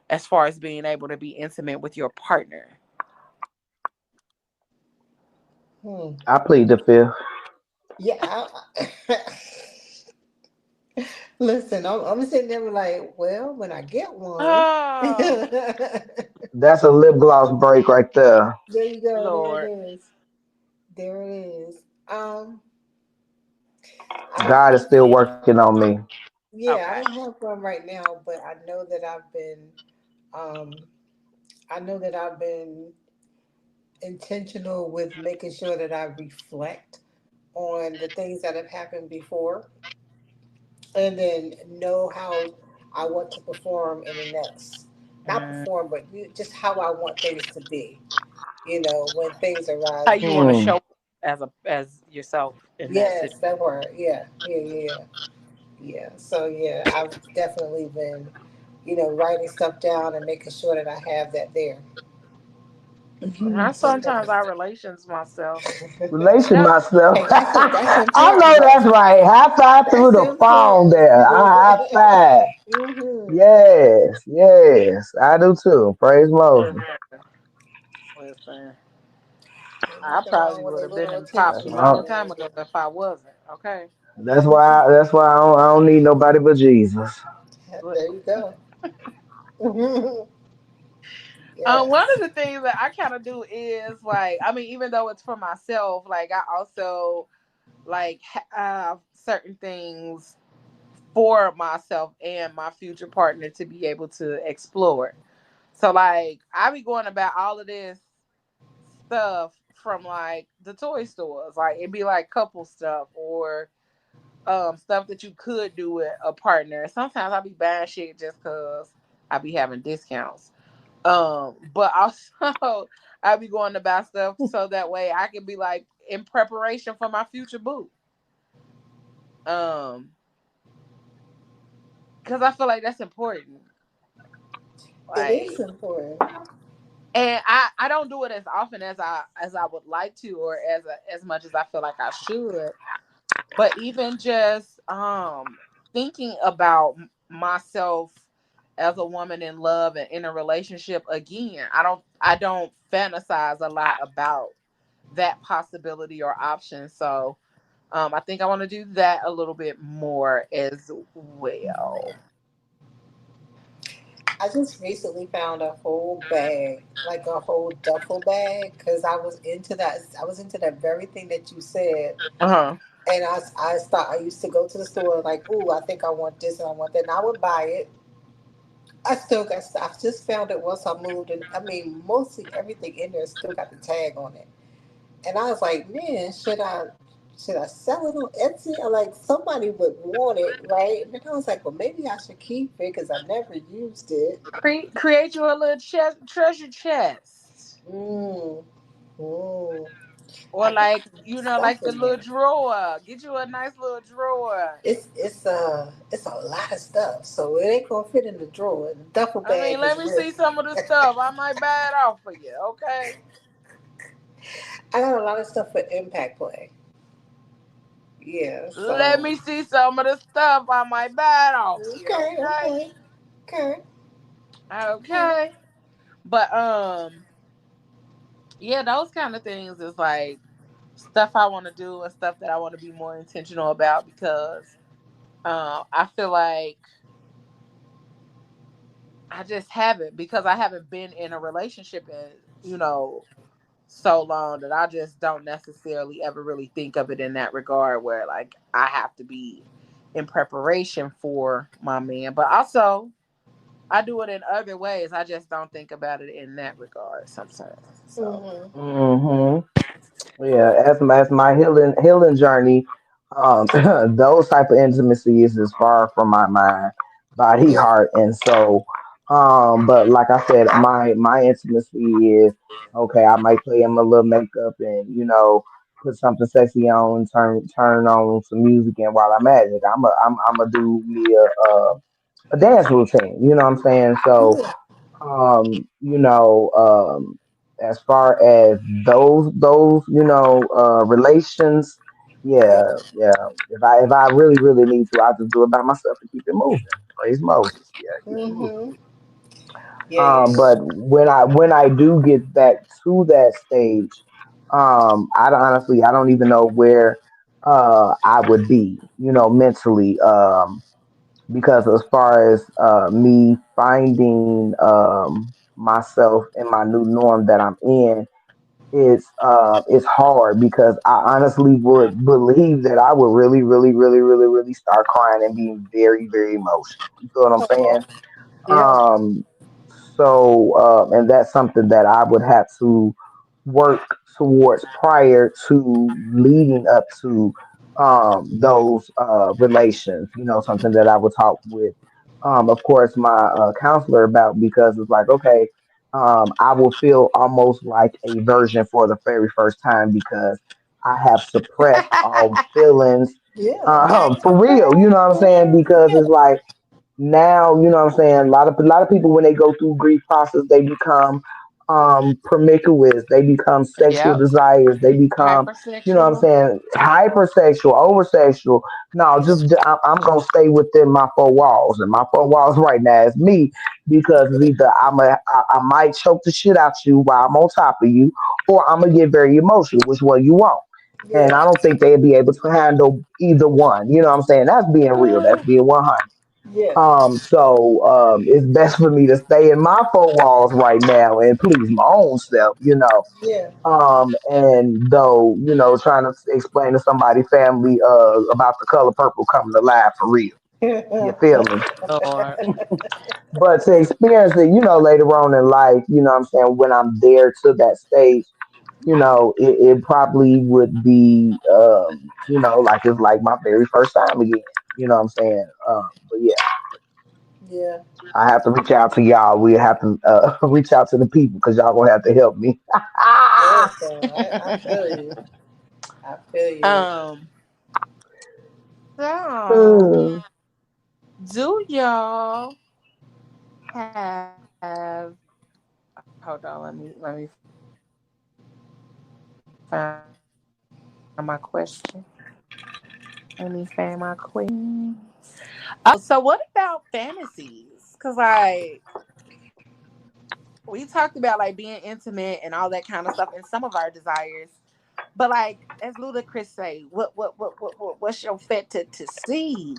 as far as being able to be intimate with your partner? Hmm. I plead the fifth. Yeah. Listen, I'm sitting there like, well, when I get one. Oh, There That's a lip gloss break right there. you go. There it Lord. is. There it is. I don't God is have still working on me. yeah, I Okay. don't have one right now, but um I know that I've been intentional with making sure that I reflect on the things that have happened before and then know how I want to perform in the next. Not Mm. perform, but just how I want things to be, when things arise How you want to Hmm. show up as yourself in that Yes, situation? that word. Yeah, yeah, yeah, yeah. Yeah. So yeah, I've definitely been, writing stuff down and making sure that I have that there. I So sometimes I relations myself. Relation No, myself. hey, that's I important know though. that's right. High five through That's the phone important. there. I high five. hmm Yes, yes. I do too. Praise Moses. listen, listen. Ain't I nothing wrong probably with would a have been little in pops That's a attention. why. long time ago if I wasn't. Okay. That's why I don't need nobody but Jesus. There you go. One Yes. of the things that I kind of do is like, I mean, even though it's for myself, like I also like have certain things for myself and my future partner to be able to explore. So like I be going about all of this stuff from like the toy stores. Like it'd be like couple stuff or stuff that you could do with a partner. Sometimes I'll be buying shit just cause I be having discounts. But also I be going to buy stuff so that way I can be like in preparation for my future boo. Um, because I feel like that's important. It is Like, important. and I don't do it as often as I would like to, or as much as I feel like I should. But even just thinking about myself as a woman in love and in a relationship again, I don't fantasize a lot about that possibility or option. So I think I want to do that a little bit more as well. I just recently found a whole bag, like a whole duffel bag, because I was into that. I was into that very thing that you said. Uh-huh. And I used to go to the store like, ooh, I think I want this and I want that. And I would buy it. I still got stuff. I just found it once I moved, and I mean, mostly everything in there still got the tag on it. And I was like, man, should I sell it on Etsy? Or like somebody would want it, right? And then I was like, well, maybe I should keep it because I never used it. Create you a little treasure chest. Mm, mm. Or I got like, stuff like the in little there. drawer. Get you a nice little drawer. It's a lot of stuff, so it ain't gonna fit in the drawer. The duffel I mean, bag let is me real. see some of the stuff. I might buy it off for you, okay? I got a lot of stuff for impact play. Yeah, Let so me see some of the stuff. I might buy it off you, okay, okay? okay, okay, okay. Okay. But yeah, those kind of things is like stuff I want to do and stuff that I want to be more intentional about because I feel like I just haven't because I haven't been in a relationship in, so long that I just don't necessarily ever really think of it in that regard where like I have to be in preparation for my man. But also I do it in other ways. I just don't think about it in that regard sometimes. So Mhm. Hmm. Yeah, as my healing journey, those type of intimacy is far from my mind, body, Yeah. heart, and soul. But like I said, my intimacy is okay. I might play him a little makeup and put something sexy on, turn on some music, and while I'm at it, I'm gonna do me a dance routine. You know what I'm saying? So Yeah. you know, as far as those, relations, Yeah. yeah, yeah. If I really need to, I just do it by myself and keep it moving. Praise Moses. Yeah, keep it moving. Mhm. Yeah. But when I do get back to that stage, I don't even know where I would be, mentally. Because as far as me finding myself in my new norm that I'm in, it's hard because I honestly would believe that I would really, really, really, really, really start crying and being very, very emotional. You feel what I'm Oh, saying? yeah. Um, and that's something that I would have to work towards prior to leading up to those relations. Something that I would talk with, of course, my counselor about because it's like, okay, I will feel almost like a virgin for the very first time because I have suppressed all feelings. Yeah. For real, you know what I'm saying? Because it's like now, you know what I'm saying? A lot of people when they go through grief process, they become promiscuous, they become sexual yep, desires, they become, you know what I'm hypersexual. saying, hypersexual, oversexual. No, I'm gonna stay within my four walls, and my four walls right now is me because it's either I might choke the shit out you while I'm on top of you, or I'm gonna get very emotional, which one you want. And Yeah. I don't think they'd be able to handle either one. You know what I'm saying? That's being real. That's being 100. Yeah. So it's best for me to stay in my four walls right now and please my own self. Yeah. And though, trying to explain to somebody family about the color purple coming alive for real. You feel me? Lord. But to experience it, later on in life, you know what I'm saying, when I'm there to that stage, it probably would be, like it's like my very first time again. You know what I'm saying? But yeah, Yeah. I have to reach out to y'all. We have to reach out to the people because y'all gonna have to help me. Listen, I feel you. I feel you. um, so Hmm. do y'all have hold on, let me find my question. Let me find my question. So what about fantasies? Cause like we talked about like being intimate and all that kind of stuff and some of our desires. But like as Ludacris say, what's your fetish to see?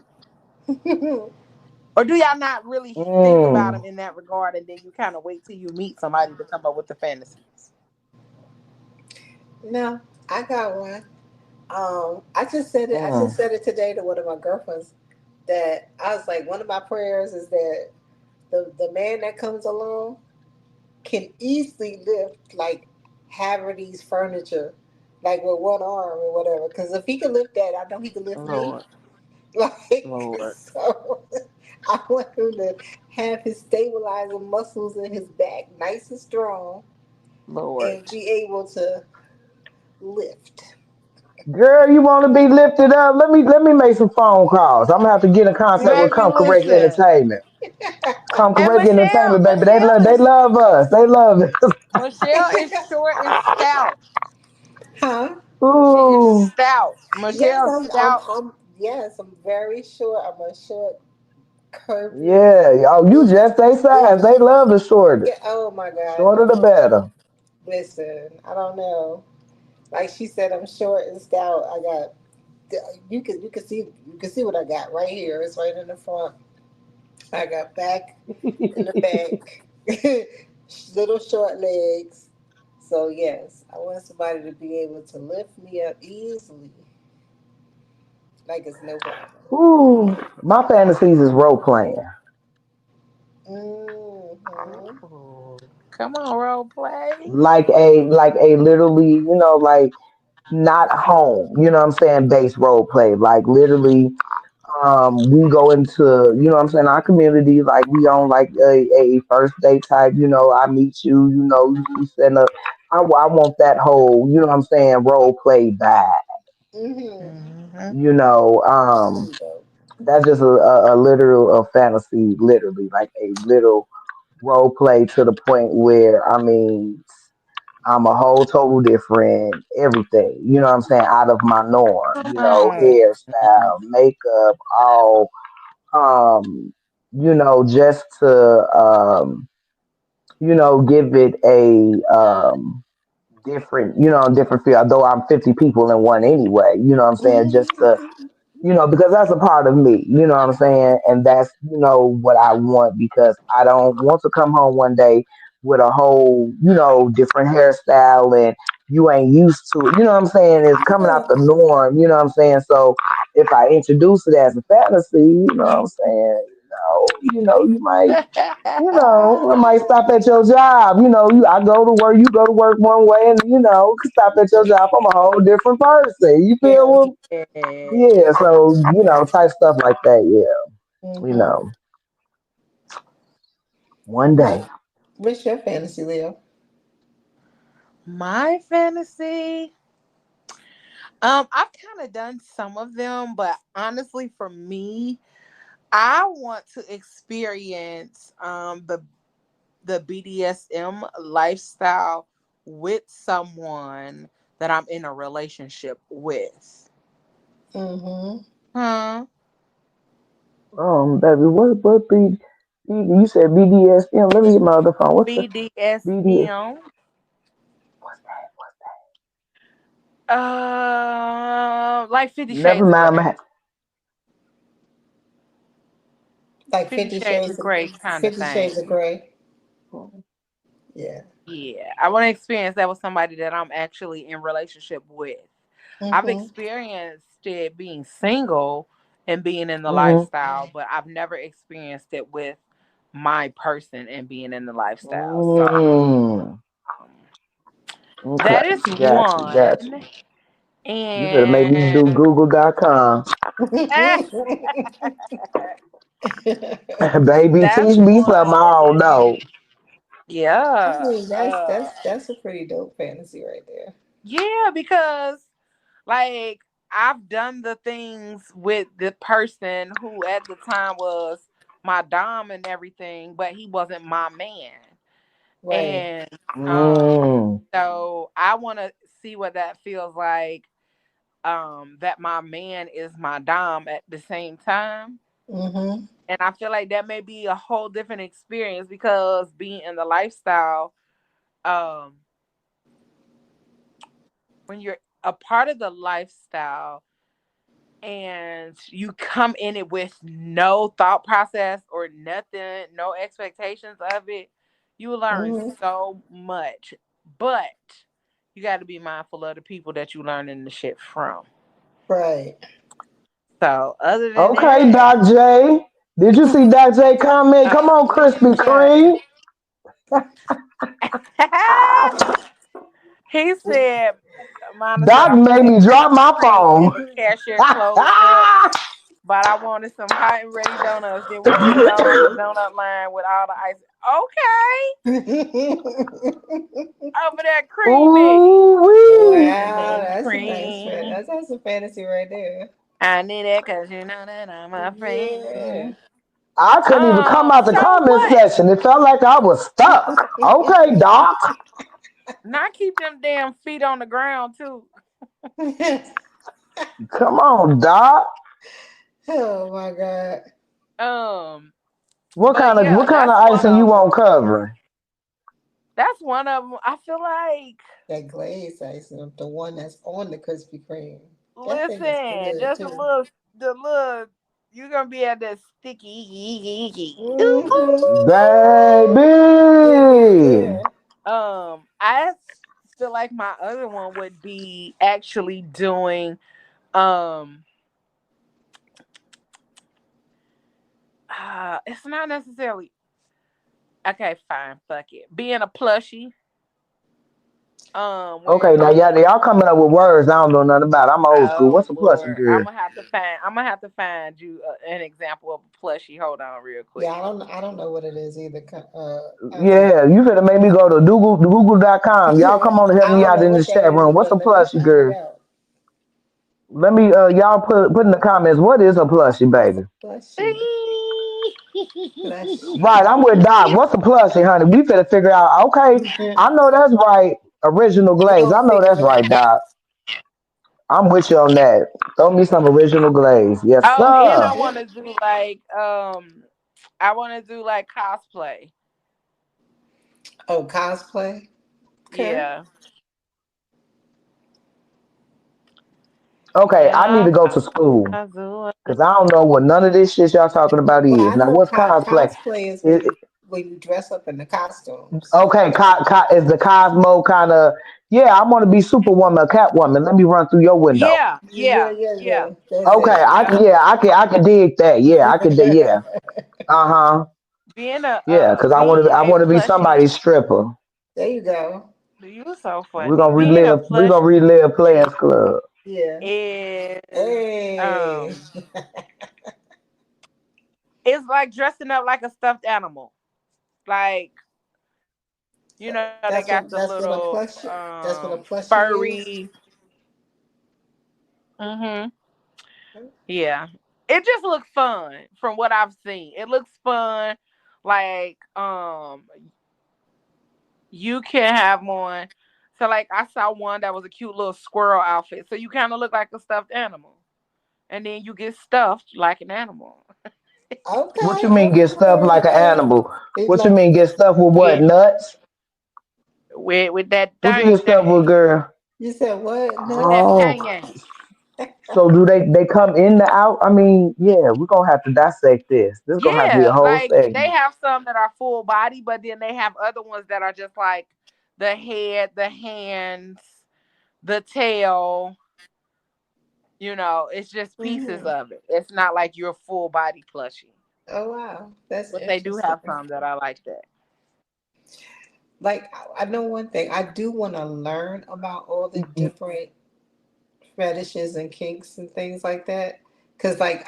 Or do y'all not really think about them Mm. in that regard and then you kind of wait till you meet somebody to come up with the fantasies? No, I got one. I just said it. I just Mm. said it today to one of my girlfriends. That I was like, one of my prayers is that the man that comes along can easily lift like Haverty's furniture, like with one arm or whatever. Because if he can lift that, I know he can lift me. Lord, Like Lord, so, I want him to have his stabilizing muscles in his back nice and strong, and Lord. be able to lift. Girl, you want to be lifted up? Let me make some phone calls. I'm gonna have to get in contact with Baby, Come Correct listen. Entertainment. Come And Correct Entertainment, baby. They Michelle love they is love us. They love us. Michelle is short and stout. Huh? She is Ooh, stout. Yes, Michelle stout. yes, I'm very short. I'm a short, curvy, yeah. Oh, you just they size. They ish. love the shorter. Yeah. Oh my God. Shorter the No. better. Listen, I don't know. Like she said, I'm short and stout. I got. You can see what I got right here. It's right in the front. I got back in the back, little short legs. So yes, I want somebody to be able to lift me up easily, like it's no problem. Ooh, my fantasies is role playing. Hmm. Ooh. Come on, role play. Like a literally, like not home, what I'm saying, base role play. Like literally, we go into, what I'm saying, our community, like we on like a first date type, I meet you, we setting up. I want that whole, what I'm saying, role play back, Hmm. Hmm. you know. Really dope. That's just a literal a fantasy, literally, like a little role play to the point where, I mean, I'm a whole total different everything, what I'm saying, out of my norm, Oh. hairstyle, makeup, all, um, just to, give it a, different feel, though I'm 50 people in one anyway, what I'm saying, just to, because that's a part of me, what I'm saying? And that's, what I want because I don't want to come home one day with a whole, different hairstyle and you ain't used to it. You know what I'm saying? It's coming out the norm, you know what I'm saying? So if I introduce it as a fantasy, what I'm saying, you might, I might stop at your job. I go to work, you go to work one way, and stop at your job. I'm a whole different person. You Yes. feel? Yeah, so type stuff like that. Yeah, Hmm. one What? day. What's your fantasy, Leo? My fantasy. I've kind of done some of them, but honestly, for me, I want to experience the BDSM lifestyle with someone that I'm in a relationship with. Hmm. Huh? Baby, what you said BDSM? Let me get my other phone. What's the BDS? BDSM. What's that? Like 50 Never Shades of mind. Grey. Like 50 Fifty Shades Shades of of Grey kind of 50 Shades of thing. Grey. Yeah. Yeah, I want to experience that with somebody that I'm actually in relationship with. I've Hmm. experienced it being single and being in the Mm-hmm. lifestyle, but I've never experienced it with my person and being in the lifestyle. So Mm. Okay, That is got you, got one. you. You better make me do And Google.com. eh, Baby, that's teach me something I don't one. know. I Yeah. mean, that's a pretty dope fantasy right there. Yeah, because like I've done the things with the person who at the time was my dom and everything, but he wasn't my man. Right. And um Mm. so I want to see what that feels like, that my man is my dom at the same time. Mm-hmm. And I feel like that may be a whole different experience because being in the lifestyle, um when you're a part of the lifestyle and you come in it with no thought process or nothing, no expectations of it, you will learn Mm-hmm. so much. But you got to be mindful of the people that you learning the shit from. Right. So other than Okay, that, Doc J. Did you see Doc J comment? Come on, we Krispy got. Kreme. He said, Monica, Doc I made wanted me drop Krispy my Kreme phone. and the cashier closed up, but I wanted some hot and ready donuts. Then we can go on the donut line with all the ice. Okay, over there creamy. Ooh wee. Wow, And that's a nice fan. cream. That's a fantasy right there. I need it because you know that I'm a Yeah. friend. I couldn't even come out the So comment what? section. It felt like I was stuck. Okay, Doc. Not keep them damn feet on the ground too. Come on, Doc. Oh my God. Um, What but kind of yeah, what kind of that's one icing you of want them. covering? That's one of them. I feel like, That glaze icing, the one that's on the Krispy Kreme. That thing is listen, good just too. the little, you're gonna be at that sticky. Mm-hmm. Baby. Yeah. I feel like my other one would be actually doing, um, it's not necessarily okay. Fine, fuck it. Being a plushie, where Okay, now y'all coming up with words I don't know nothing about. I'm old school. oh What's a plushie Lord, girl? I'm gonna have to find you an example of a plushie. Hold on, real Yeah, quick. I don't know what it is either. I mean, Yeah, you finna make me go to Google.com. Y'all come on and help I me don't out know in what this that chat is room. What's either. a Let me plushie find it girl? out. Let me y'all put in the comments what is a plushie, baby. Plushy. Plushy. Right, I'm with Doc. What's a plushie, honey? We finna figure out. Okay, We're I know that's right. Original glaze. gonna I know figure that's it right, out. Doc. I'm with you on that. Throw me some original glaze. Yes, Oh, and sir. I want to do like cosplay. Oh, cosplay. Okay. Yeah, Okay, I need yeah. to go to school I do. because I don't know what none of this shit y'all talking about Well, is. I Now, know what's cosplay? cosplay is It, when you dress up in the costumes. okay, is the Cosmo kind of? Yeah, I want to be Superwoman, Catwoman. Let me run through your window. Yeah, Yeah, yeah, yeah, yeah, yeah. That's Okay, it. yeah. I can dig that. Yeah, I can dig. Yeah, uh huh. Yeah, because Being I a want to be plushie. somebody's stripper. There you go. You so funny. We're gonna relive Players Club. Yeah. Is Hey. um, it's like dressing up like a stuffed animal. Like, they got the little That's what a plushie is. furry. Mm-hmm. Yeah. It just looks fun from what I've seen. It looks fun. Like, you can have one. So like I saw one that was a cute little squirrel outfit. So you kind of look like a stuffed animal. And then you get stuffed like an animal. What you Okay, mean get stuff okay, like an okay. animal? It's What you like mean get stuff with what? With Nuts? that What you get dang stuff with, dang. girl? you said what? That Nuts? Oh, yang yang. so do they come in the out? I mean, yeah, we're gonna have to dissect this. This is gonna have to be a Yeah, whole like they segment. have some that are full body, but then they have other ones that are just like the head, the hands, the tail. It's just pieces Hmm. of it. It's not like you're a full body plushie. Oh wow, that's But they do have interesting. some that are like that. like I know one thing. I do want to learn about all the different fetishes and kinks and things like that. Cause like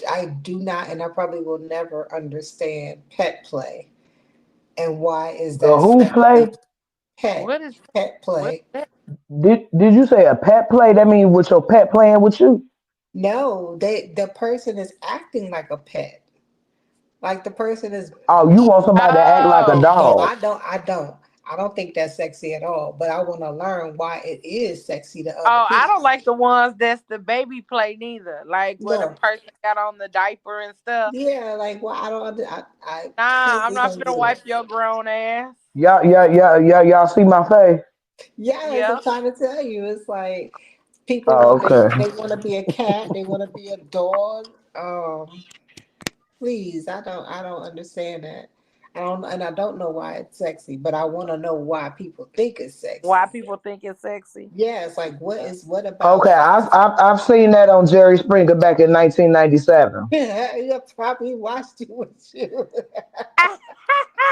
I do not and I probably will never understand pet play and why is The that who sexy? play? Pet What is pet what play. is that? Did you say a pet play? That means with your pet playing with you? No, the person is acting like a pet. Like the person is Oh, you want somebody to act like a Oh, no, dog? I don't think that's sexy at all. But I want to learn why it is sexy to other oh, I don't people. like the ones that's the baby play neither. Like where the No, person got on the diaper and stuff. yeah, like well, I Nah, I'm totally not don't gonna get it. wipe your grown ass. Y'all see my face? Yes, I'm Yep. trying to tell you, it's like people Oh, want okay. they want to be a cat, they want to be a dog. Please, I don't understand that. I don't know why it's sexy, but I want to know why people think it's Why sexy. people think it's sexy? Yeah, it's like what about Okay, it? I've seen that on Jerry Springer back in 1997. You probably watched it with you.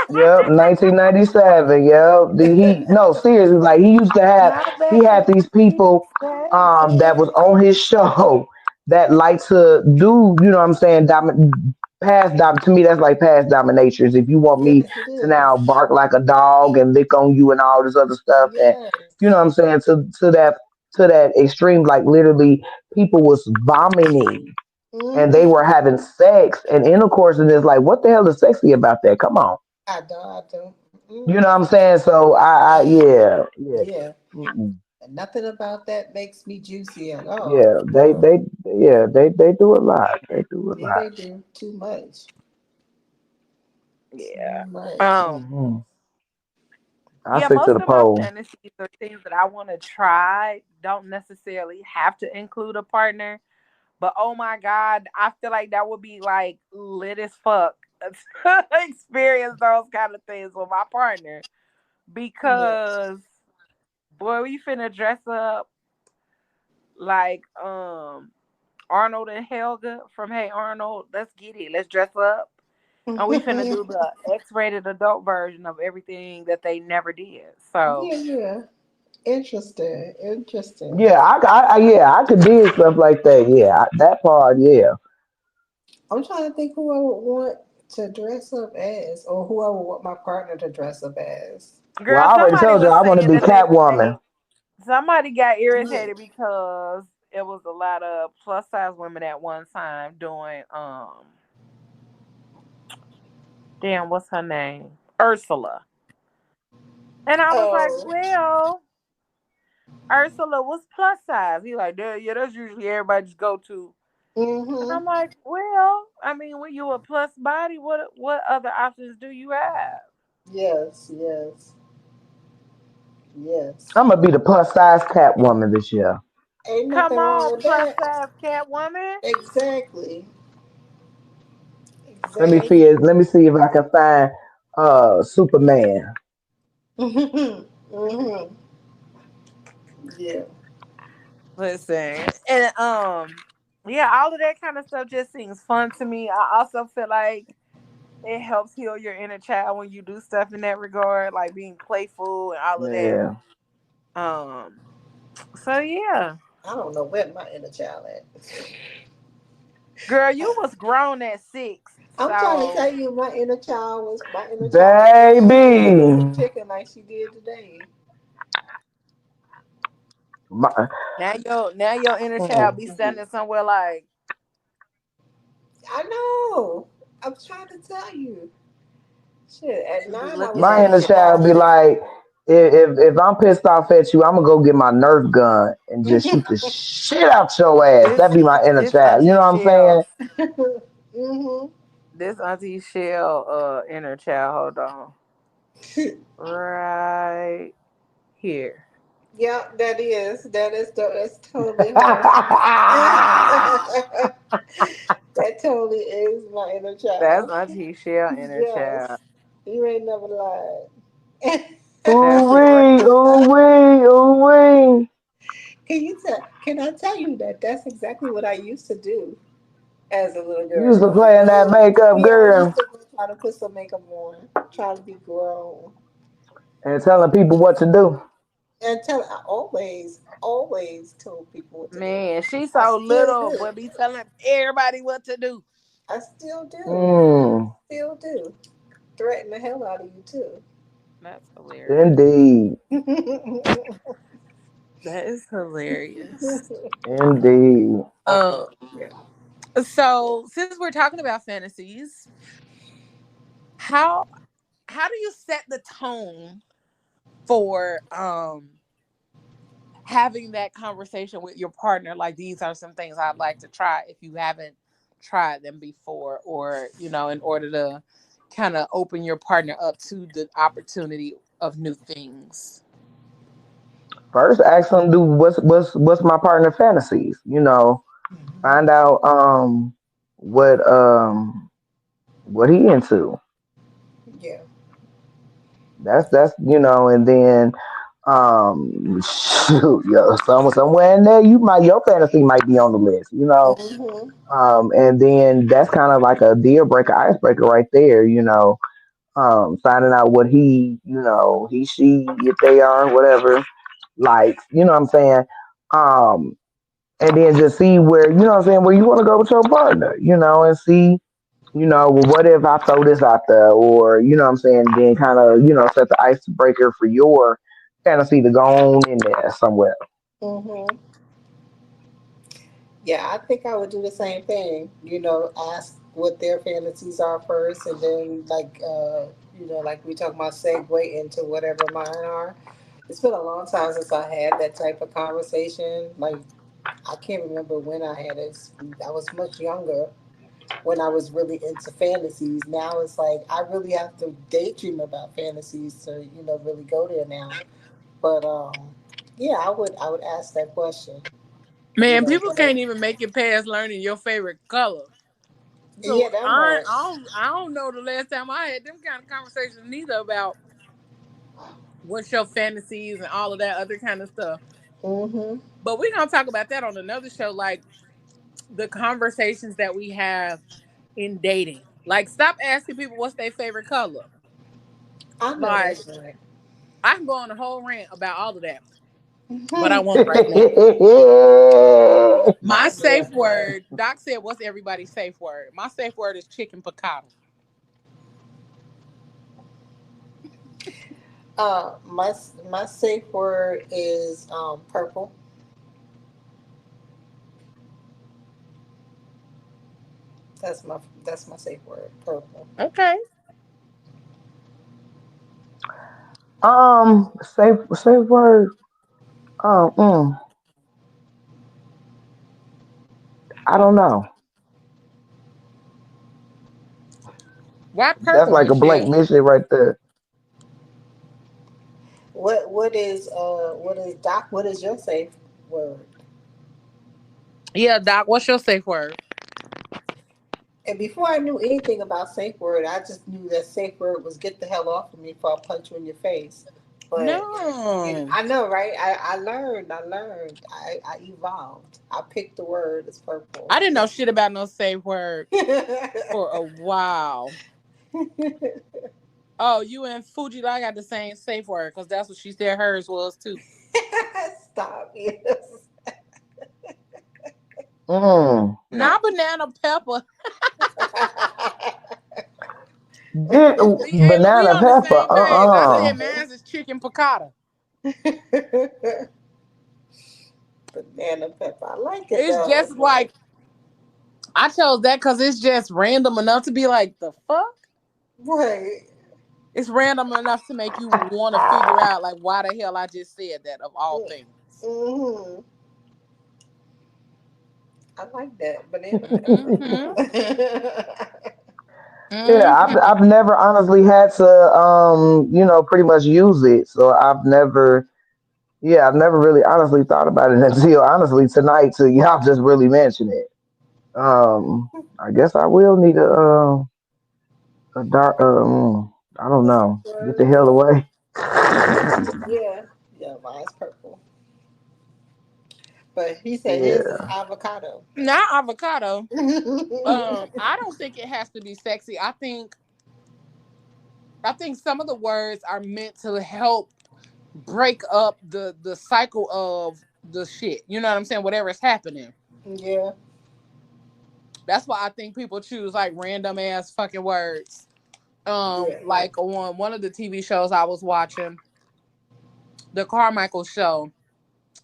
Yep, 1997. Yep. He no seriously, like My he had baby these people that was on his show that like to do, you know what I'm saying, to me that's like past dominatrix. If you want me Yes, it to now is. bark like a dog and lick on you and all this other stuff and you know Yes. what I'm saying, to that extreme, like literally people was vomiting and they Mm-hmm. were having sex and intercourse and it's like what the hell is sexy about that? Come on. I don't. You know Mm-mm. what I'm saying? So yeah, yeah, Yeah. mm-mm. Nothing about that makes me juicy at all. Yeah. No. They do a lot. They do a Yeah, lot. they do. Too much. Yeah. Too much. Um. Hmm. I Yeah. stick to Most the of my pole. fantasies or things that I want to try don't necessarily have to include a partner. But oh my god, I feel like that would be like lit as fuck to experience those kind of things with my partner Yes. because boy, we finna dress up like Arnold and Helga from Hey Arnold. Let's get it. Let's dress up. And we finna do the X-rated adult version of everything that they never did. So Yeah, yeah. Interesting. Interesting. Yeah, yeah, I could dig stuff like that. Yeah, that part. Yeah. I'm trying to think who I would want to dress up as, or who I would want my partner to dress up as. Well, girl, I already somebody told you was I want to saying be that they Catwoman. somebody got Yeah. irritated because it was a lot of plus size women at one time doing damn, what's her name? Ursula. And I was like, Oh. well, Ursula was plus size. He like, yeah, that's usually everybody's go to. And Mm-hmm. I'm like, well, I mean, when you a plus body, what other options do you have? Yes, yes, yes. I'm gonna be the plus size Catwoman this year. Ain't Come nothing wrong on, with plus that. size Catwoman. Exactly. Let me Exactly. see it. Let me see if I can find Superman. Mm-hmm. Yeah. Listen, and yeah, all of that kind of stuff just seems fun to me. I also feel like it helps heal your inner child when you do stuff in that regard, like being playful and all of that. Yeah. Um, so yeah, I don't know where my inner child at. girl, you was grown at 6, I'm trying to so tell you, my inner child was Baby. cooking some chicken like she did today. My, now your inner child be standing somewhere like, I know. I'm trying to tell you. Shit, at she be 9 I looking was my at ready inner to you. child be vomit. like, if I'm pissed off at you, I'm gonna go get my Nerf gun and just shoot the shit out your ass. This That be my inner this child. You know auntie what I'm saying? Shell, Mm-hmm. this auntie Shell, inner child. Hold on, right here. Yep, that's totally her. That totally is my inner That's child. auntie Shell, inner child. Yes, you ain't never lied. Now Ooh she right. wee, ooh wee, ooh wee. Can you tell? Can I tell you that that's exactly what I used to do as a little You used to girl? play in that makeup, Yeah, I used girl. to try to put some makeup on, try to be grown. And telling people what to do. And I always told people what to do. Man, she's I so still little, do. but be telling everybody what to do. I still do. Mm, Still do. Threaten the hell out of you too. That's hilarious. indeed. That is hilarious. Indeed. Um, so since we're talking about fantasies, how how do you set the tone for having that conversation with your partner? Like, these are some things I'd like to try if you haven't tried them before, or in order to kind of open your partner up to the opportunity of new things. First, ask them, do what's my partner fantasies? Find out what what he into. Yeah. That's and then shoot, somewhere in there your fantasy might be on the list. Mm-hmm. And then that's kind of like a deal breaker, icebreaker right there. Finding out what he, she, if they are, whatever, likes, what I'm saying? Um, and then just see where, what I'm saying, where you want to go with your partner, and see, well, what if I throw this out there, or, what I'm saying, then kind of, set the icebreaker for your fantasy to go on in there somewhere. Mm-hmm. Yeah, I think I would do the same thing. Ask what their fantasies are first, and then like we talk about, segue into whatever mine are. It's been a long time since I had that type of conversation. Like, I can't remember when I had it. I was much younger when I was really into fantasies. Now it's like I really have to daydream about fantasies to really go there now. But yeah, I would ask that question. Man, people What? can't even make it past learning your favorite color. Yeah, So that I part. I don't, I don't know the last time I had them kind of conversations neither, about what's your fantasies and all of that other kind of stuff. Mm-hmm. But we're gonna talk about that on another show, like the conversations that we have in dating. Like, stop asking people what's their favorite color. I know Like, that's right. I can go on a whole rant about all of that, but I won't right now. Yeah. My Yeah. safe word, Doc said, what's everybody's safe word? My safe word is chicken piccata. My safe word is purple. That's my safe word. Purple. Okay. Safe word. Um, mm, I don't know. Why That's purple, like a blank Michelle? mission right there. What is Doc? What is your safe word? Yeah, Doc, what's your safe word? And before I knew anything about safe word, I just knew that safe word was get the hell off of me before I punch you in your face. But No. I know, right? I learned. I evolved. I picked the word as purple. I didn't know shit about no safe word for a while. Oh, you and Fuji, I got the same safe word because that's what she said hers was too. Stop. Yes. Mm. Not banana pepper. See, Ayla, we Banana on the pepper. same page. I said Uh-uh. mine's is chicken piccata. Banana pepper. I like it It's though. just like, I chose that because it's just random enough to be like, the fuck? Right. It's random enough to make you want to figure out, like, why the hell I just said that of all things. Mm-hmm. I like that banana pepper. Mm-hmm. Yeah, Mm-hmm. I've never honestly had to pretty much use it. So I've never really honestly thought about it until honestly tonight till y'all just really mention it. I guess I will need a dark I don't What's the know. Get the word? hell away. Yeah. Yeah, mine's purple. But he said his is Yeah. avocado. Not avocado. I don't think it has to be sexy. I think I think some of the words are meant to help break up the cycle of the shit. You know what I'm saying? Whatever is happening. Yeah. That's why I think people choose like random ass fucking words. Yeah. Like on one of the TV shows I was watching, the Carmichael show,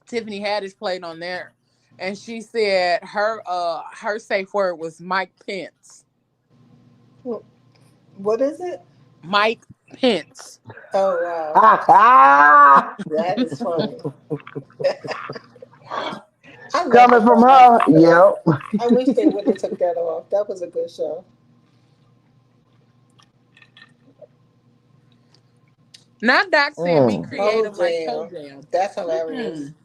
Tiffany Haddish played on there, and she said her safe word was Mike Pence. What is it? Mike Pence. Oh wow, that is funny. I love the Coming from Carmichael her, show. yep. I wish they would have took that off. That was a good show. Not Doc saying be Mm. Toe creative like Toe Jam. Jam. That's hilarious. Mm-mm.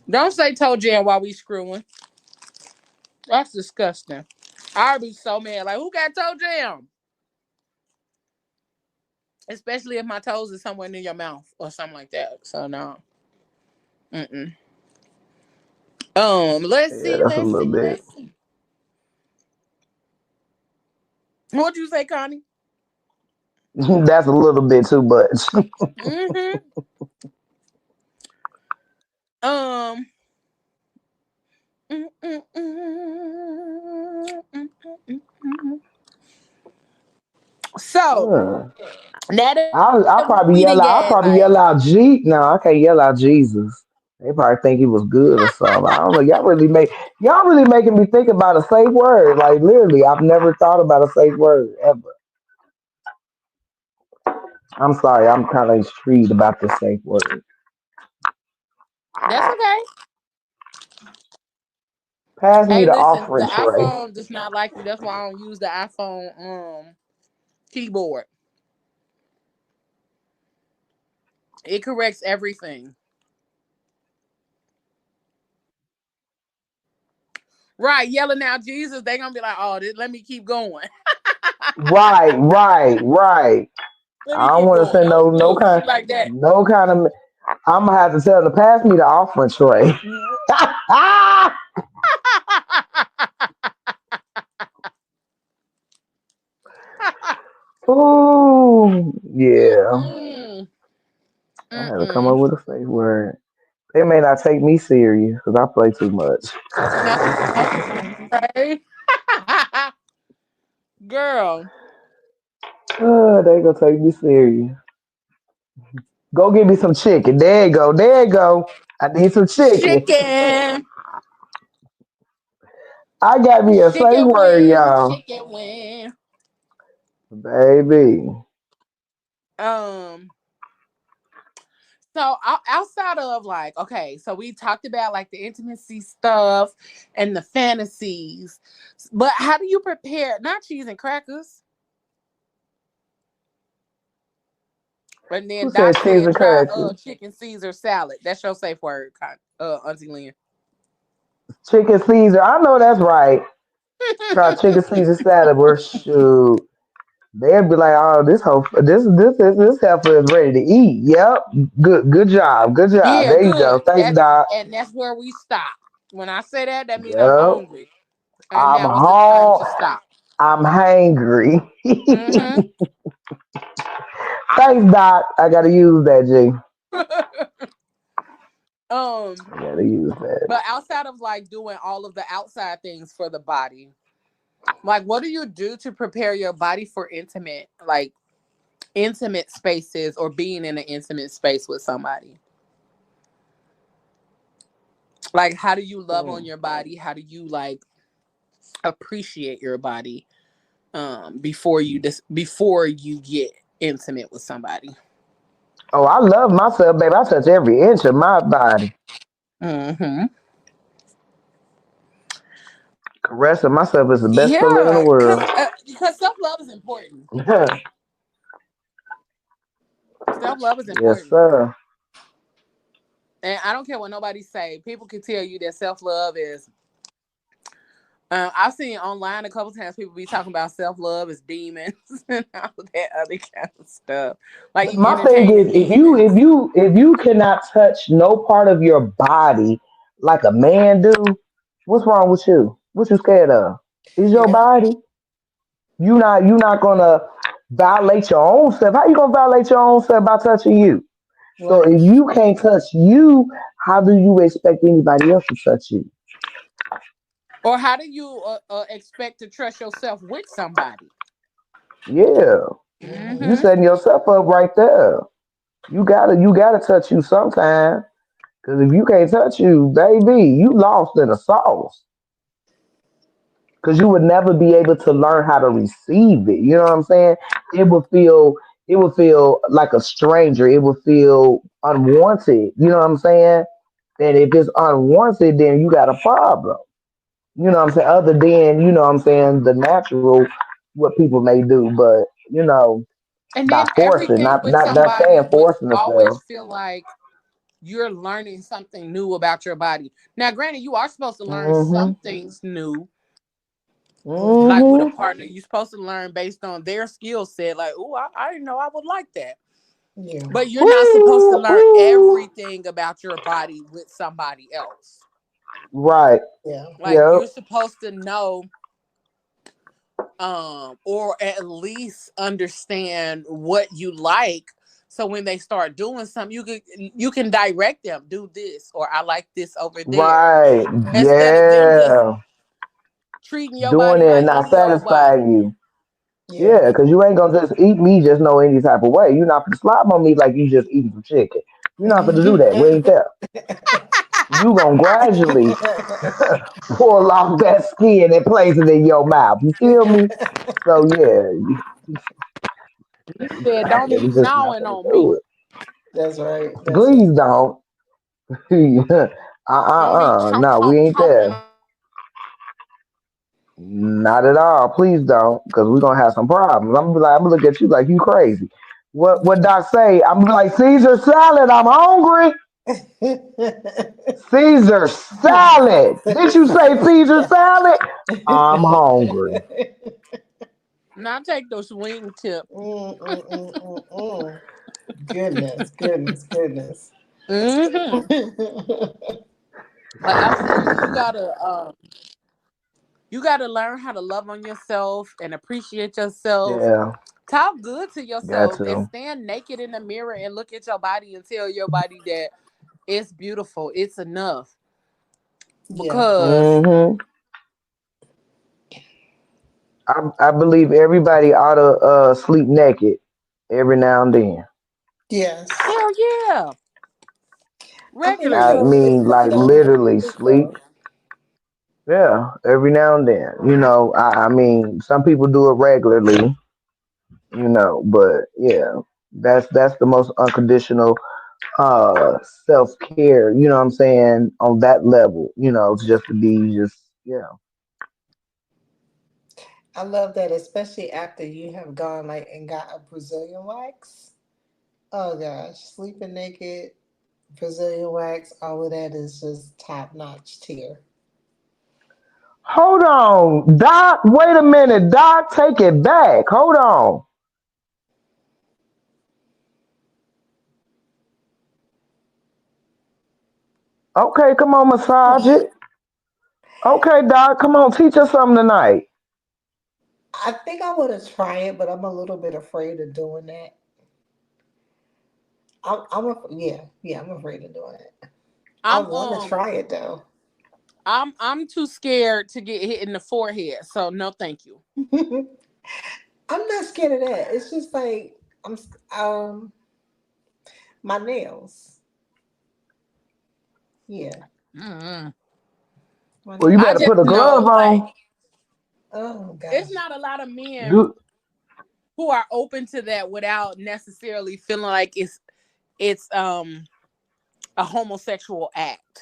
Don't say Toe Jam while we screwing. That's disgusting. I'd be so mad. Like, who got Toe Jam? Especially if my toes is somewhere near your mouth or something like that. So no. Mm-mm. Let's Yeah, see, that's a let's little see, bit. let's see. What'd you say, Connie? That's a little bit too much. Mm-hmm. Um. mm, mm, mm, mm. So Mm. now that I'll we probably didn't yell out. get I'll probably like yell out No, I can't yell out Jesus. They probably think he was good or something. I don't know. Y'all really making me think about a safe word. Like literally, I've never thought about a safe word ever. I'm sorry. I'm kind of intrigued about this safe word. that's okay. Pass me Hey, the listen, the offering tray. iPhone does not like you. That's why I don't use the iPhone keyboard. It corrects everything. Right, yelling out Jesus, they gonna be like, oh, let me keep going. Right, right, right. Let I me don't keep want to going. say Don't do shit like that. no kind of. I'm gonna have to tell them to pass me the offering tray. Ooh, yeah. Mm-mm. I had to come up Mm-mm. with a safe word. They may not take me serious because I play too much. No, okay. Girl, They gonna take me serious. Go get me some chicken. There you go. There you go. I need some chicken. chicken, I got me a safe chicken word, wing, y'all. chicken wing. Baby. Um, so outside of like, okay, so we talked about like the intimacy stuff and the fantasies, but how do you prepare? Not cheese and crackers. And Who then said Doc cheese said, and try crackers? chicken Caesar salad. That's your safe word, Auntie Lynn. Chicken Caesar. I know that's right. Try chicken Caesar salad. Or shoot. They'll be like, oh, this heifer is ready to eat. Yep. Good job. Good job. Yeah, There you go. good. Thanks, Doc. That's where we stop. When I say that, that means I'm Yep. hungry, and I'm now is the time home. to stop. I'm hangry. Mm-hmm. Thanks, Doc. I gotta use that, G. um, I gotta use that. but outside of like doing all of the outside things for the body, like what do you do to prepare your body for intimate spaces or being in an intimate space with somebody? Like, how do you love on Mm. your body? How do you like appreciate your body before you get intimate with somebody? Oh, I love myself, baby. I touch every inch of my body. Mm-hmm. Caressing myself is the best feeling in the Yeah, world. because self love is important. Self love is Yes, important, sir. and I don't care what nobody say. People can tell you that self love is. I've seen online a couple times people be talking about self love as demons and all of that other kind of stuff, like you My thing is, entertaining demons. if you cannot touch no part of your body like a man do, what's wrong with you? What you scared of? Is your Yeah. body? You're not gonna violate your own self. How you gonna violate your own self by touching you? So Right. if you can't touch you, how do you expect anybody else to touch you? Or how do you expect to trust yourself with somebody? Yeah, you Mm-hmm. Mm-hmm. setting yourself up right there. You gotta touch you sometime. Cause if you can't touch you, baby, you lost in the sauce. Cause you would never be able to learn how to receive it. You know what I'm saying? It would feel it would feel like a stranger. It would feel unwanted. You know what I'm saying? And if it's unwanted, then you got a problem. You know what I'm saying? Other than, you know what I'm saying, the natural what people may do, but And by then forcing, everything not with not somebody saying would forcing always themselves. feel like you're learning something new about your body. Now, granted, you are supposed to learn some Mhm. things new, Mm-hmm. like with a Mhm. partner. You're supposed to learn based on their skill set. Like, oh, I didn't know I would like that. Yeah. But you're not supposed to Ooh, learn ooh. everything about your body with somebody else. Right. Yeah. Like, Yep. you're supposed to know, or at least understand what you like. So when they start doing something, you can direct them, do this, or I like this over there, Right. instead of them just Yeah. treating your Doing body it and like not any old body. satisfying you. Yeah. Yeah, because you ain't gonna just eat me just no any type of way. You're not gonna slob on me like you just eating some chicken. You're not gonna do that. We ain't there. You gonna gradually pull off that skin and place it in your mouth. You feel me? So yeah, You said don't we eat just not gnawing gonna on do me. it. That's right. That's right. Please don't. Don't eat No, we ain't chomping there. on Not at all. Please don't, because we're gonna have some problems. I'm gonna be like, I'm gonna look at you like you crazy. What Doc say? I'm gonna be like, Caesar salad, I'm hungry. Caesar salad. Did you say Caesar salad? I'm hungry. Now take those wingtips. Goodness, goodness, goodness. Mm-hmm. But absolutely, you gotta learn how to love on yourself and appreciate yourself. Yeah, Talk good to got yourself and to. stand naked in the mirror and look at your body and tell your body that it's beautiful, it's enough. Yeah. Because Hmm. I believe everybody ought to sleep naked every now and then. Yes. hell yeah, I mean, I regularly. mean, it's like nothing wrong literally with it, sleep. though. Yeah, every now and then. I mean, some people do it regularly. But yeah, that's the most unconditional self care. You know what I'm saying on that level. Just to be just yeah. I love that, especially after you have gone like and got a Brazilian wax. Oh gosh, sleeping naked, Brazilian wax, all of that is just top notch tier. Hold on, Doc. Wait a minute, Doc. Take it back. Hold on. Okay, come on, massage it. Okay, Doc. Come on, teach us something tonight. I think I would have tried it, but I'm a little bit afraid of doing that. Yeah, yeah, I'm afraid of doing it. I I'm want to try it though. I'm too scared to get hit in the forehead. So no thank you. I'm not scared of that. It's just like um my nails. Yeah, Mm-mm. my Well, you I better nails. just put a glove know like on. Oh it's gosh. not a lot of men Do who are open to that without necessarily feeling like it's a homosexual act.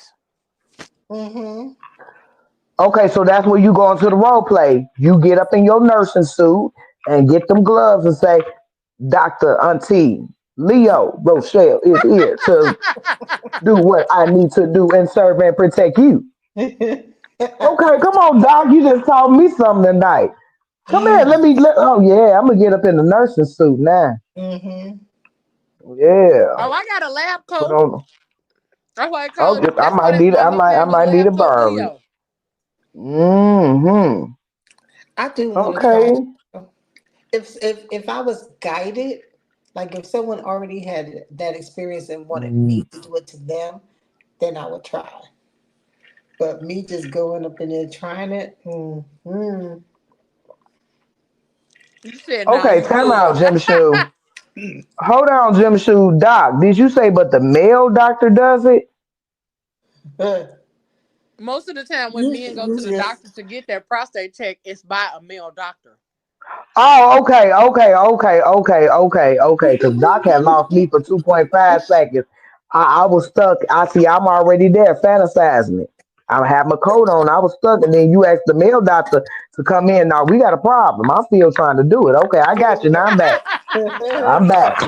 Mm-hmm. Okay, so that's where you go into the role play. You get up in your nursing suit and get them gloves and say, Dr. Auntie Leo Rochelle is here to do what I need to do and serve and protect you. Okay, come on, Doc. You just taught me something tonight. Come here. Oh, yeah. I'm going to get up in the nursing suit now. Mm-hmm. Yeah. Oh, I got a lab Put coat. on. That's why I call Oh, it. I That's why might that's need. my I nickname is might need to Lab Coat borrow it. Leo. Hmm. I do want to try Okay. it. if I was guided, like if someone already had that experience and wanted me Mm, to do it to them, then I would try. But me just going up in there trying it, You said, "Nah, okay, you time good." out, Jim Shoe. Hold on, Jim Shoe. Doc, did you say but the male doctor does it? Most of the time, when men usually, go to the usually, doctor to get their prostate check, it's by a male doctor. Oh, okay. Because Doc had lost me for 2.5 seconds. I was stuck. I see. I'm already there, fantasizing it. I had my coat on. I was stuck, and then you asked the male doctor to come in. Now we got a problem. I'm still trying to do it. Okay, I got you. Now I'm back. I'm back.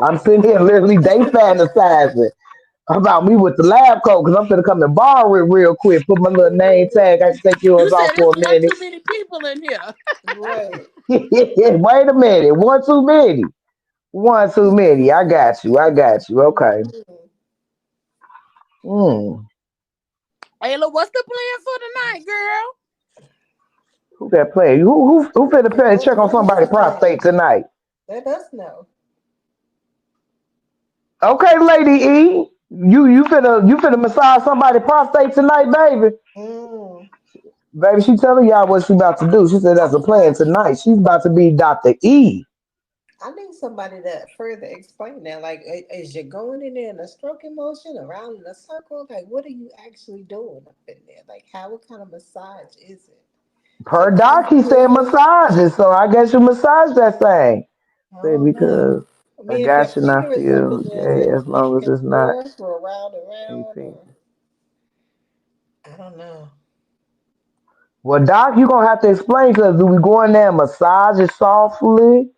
I'm sitting here literally day fantasizing about me with the lab coat because I'm gonna come and borrow it real quick. Put my little name tag. I can take yours You off said for it's a one minute. too many people in here. right. Wait a minute. One too many. One too many. I got you. I got you. Okay. Mhm. Hmm. Ayla, what's the plan for tonight, girl? Who got played? Who finna play check on What is somebody's the plan? prostate tonight? Let us know. Okay, Lady E. You finna massage somebody's prostate tonight, baby. Mm. Baby, she telling y'all what she about to do. She said that's a plan tonight. She's about to be Dr. E. I need somebody to further explain that. Like, is you going in there in a stroking motion around in a circle? Like, what are you actually doing up in there? Like, how, what kind of massage is it? Is Per it tongue doc, he said twisting? massages, so I guess you massage that thing. I Say don't know. because I I mean, if your got you and I finger is up in feel there, is gay it as long back as and it's not forth or around and around 18. or I don't know. Well, Doc, you gonna have to explain to us. Do we go in there and massage it softly,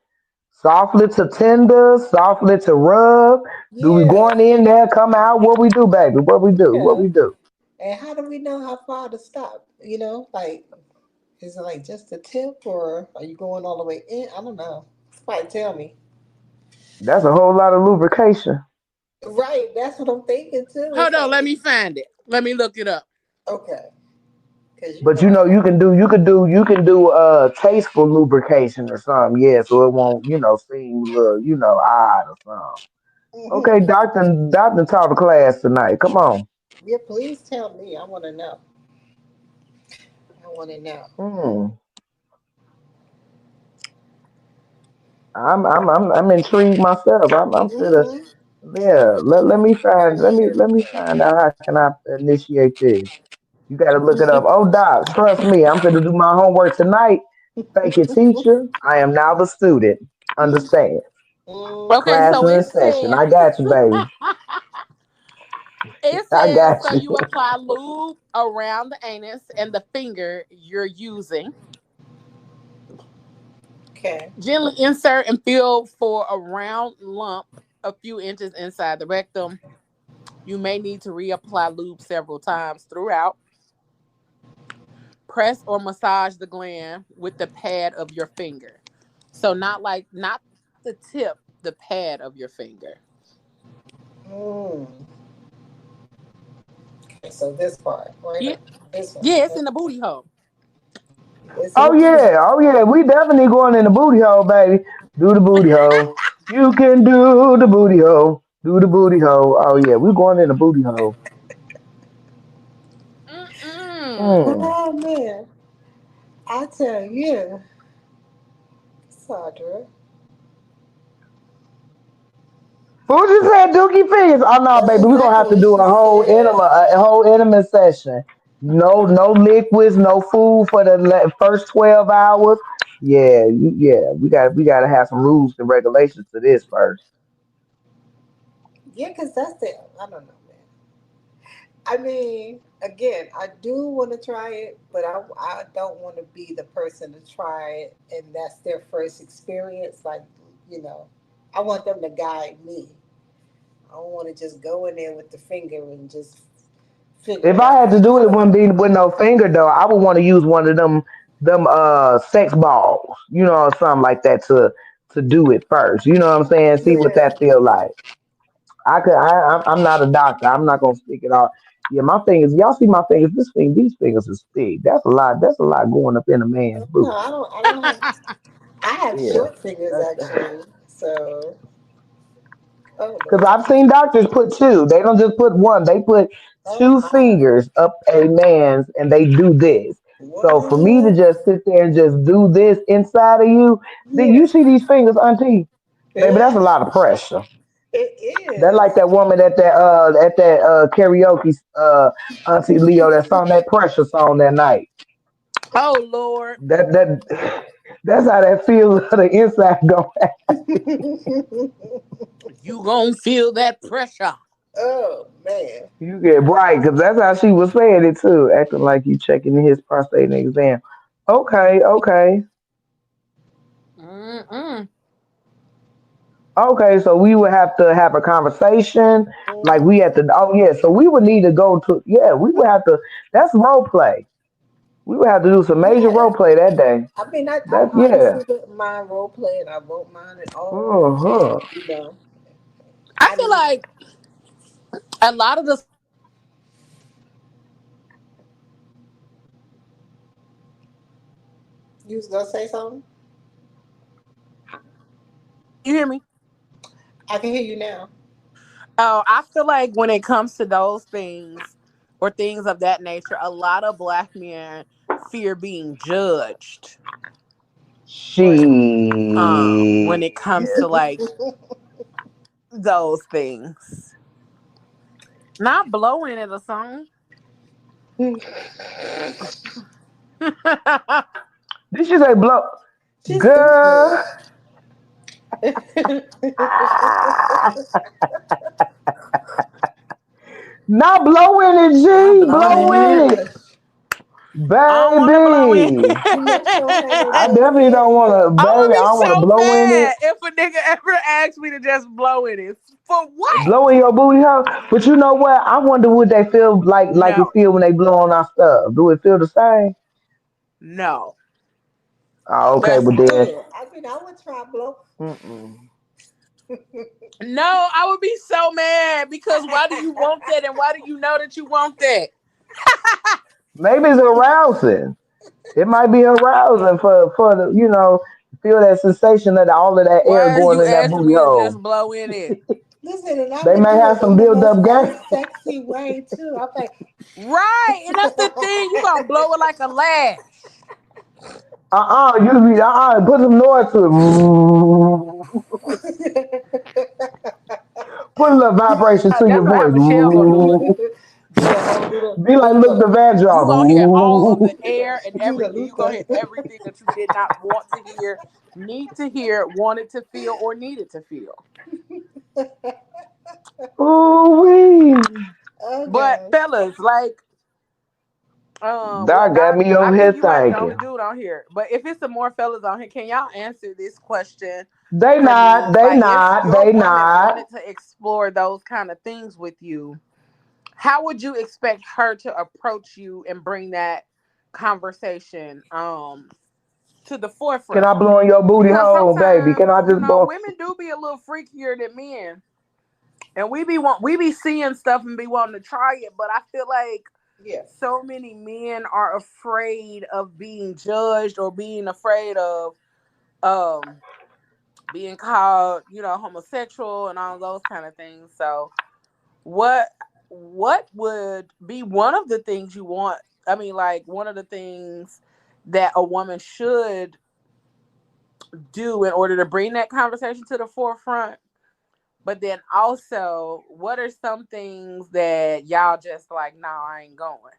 softly to tender, softly to rub? Do we Yeah, going in there, come out? What we do, baby? What we do? What yeah. we do? And how do we know how far to stop? Like, is it like just a tip or are you going all the way in? I don't know. Somebody tell me. That's a whole lot of lubrication. Right, that's what I'm thinking too. Hold It's on, let like, me find it. Let me look it up. okay, because But you know, you can do tasteful lubrication or something, yeah, so it won't, seem a little, odd or something. Okay, hmm doctor taught the class tonight. Come on. yeah, please tell me. I want to know. I want to know. Hmm. I'm intrigued myself. I'm still a, Hmm yeah. Let me find out how can I initiate this. You got to look it up. Oh, Doc, trust me. I'm going to do my homework tonight. Thank you, teacher. I am now the student. Understand? Okay, Class so is in it session. says I got you, baby. it I says got so you. you apply lube around the anus and the finger you're using. Okay. Gently insert and feel for a round lump a few inches inside the rectum. You may need to reapply lube several times throughout. Press or massage the gland with the pad of your finger. So not the tip, the pad of your finger. Mm. Okay, so this part, right? Yeah, This one. yeah, it's in the booty hole. It's in the Oh, booty. yeah. Oh, yeah. We definitely going in the booty hole, baby. Do the booty hole. You can do the booty hole. Do the booty hole. Oh, yeah. We going in the booty hole. Mm-mm. Hmm. Oh man, I tell you, Sandra, Who just said Dookie Fingers? Oh no, that's baby, we're gonna exactly have to what do she said. a whole intimate session. No liquids, no food for the first 12 hours. Yeah, we gotta have some rules and regulations to this first. Yeah, because that's the, I don't know, man. I mean, again, I do want to try it, but I don't want to be the person to try it and that's their first experience. Like, you know, I want them to guide me. I don't want to just go in there with the finger and just figure If it I out had to do it, it myself. wouldn't be with no finger though. I would want to use one of them sex balls, or something like that to do it first. You know what I'm saying? See what Yeah. that feel like. I'm not a doctor. I'm not gonna stick it out. Yeah, my fingers. Y'all see my fingers? These fingers is thick. That's a lot. That's a lot going up in a man's No, booty. I don't have. I have Yeah. short fingers actually. So, oh Because Lord. I've seen doctors put two. They don't just put one. They put Oh two my. fingers up a man's and they do this. So for me to What? just sit there and just do this inside of you, then Yeah. you see these fingers, auntie, baby, that's a lot of pressure. It That like is. that woman at that karaoke auntie Leo that sung that pressure song that night. Oh Lord, That that's how that feels on the inside going. you gonna feel that pressure. Oh man. You get right, because that's how she was saying it too, acting like you checking his prostate exam. Okay, okay, Mm-mm. okay. So we would have to have a conversation, like we Mhm. had to. Oh yeah, so we would need to go to. Yeah, we would have to. That's role play. We would have to do some major Yeah. role play that day. I mean, I That yeah. honestly don't mind role playing. I won't mind at all. Uh huh. You know, I I feel need. like a lot of the. You was gonna say something? You hear me? I can hear you now. Oh, I feel like when it comes to those things or things of that nature, a lot of black men fear being judged. When it She. comes to like those things, not blowing at a song. Did she say blow? She's stupid. Girl. Not blowing it, Not G. blowing in it. Blowing it. I don't want to blow in Baby. You know she don't have no I voice definitely yet. don't want to, I'm gonna baby. be I don't want to so blow in it. mad if a nigga ever asks me to just blow in it. For what? Blow in your booty hole. But you know what? I wonder would they feel like it No, feel when they blow on our stuff. Do it feel the same? no. Oh, okay, That's but then good. I mean, I would try blow. mm-mm. No, I would be so mad because why do you want that and why do you know that you want that? Maybe it's arousing. It might be arousing for the feel that sensation of all of that air Why are going you in that asking booty me to hole. just blow in it? Listen, and I They would may do have it some in the build most up game. unsexy way too. I'm like, Right, and that's the thing. You gonna blow it like a lash. You be put some noise to it. Put a little vibration to your That's what how voice. Michelle gonna do it. Yeah, gonna do the Be like Luther look. You gonna hear all of Vandross. the air and do the everything. You gonna hear Luther. everything that you did not want to hear, need to hear, wanted to feel, or needed to feel. Ooh wee. Oh But gosh. fellas, like, well, That got me I over here think you might be the only thinking. dude on here. But if it's some more fellas on here, can y'all answer this question They for not, me? they Like, if not, your they woman not. wanted to explore those kind of things with you, how would you expect her to approach you and bring that conversation to the Can forefront? I blow in your booty Because hole, baby? sometimes, Can I just blow? women do be a little freakier than men. And we be seeing stuff and be wanting to try it, but I feel like Yeah. so many men are afraid of being judged or being afraid of um being called, homosexual and all those kind of things. So what what would be one of the things you want? I mean, like one of the things that a woman should do in order to bring that conversation to the forefront. But then also, what are some things that y'all just like, no, I ain't going?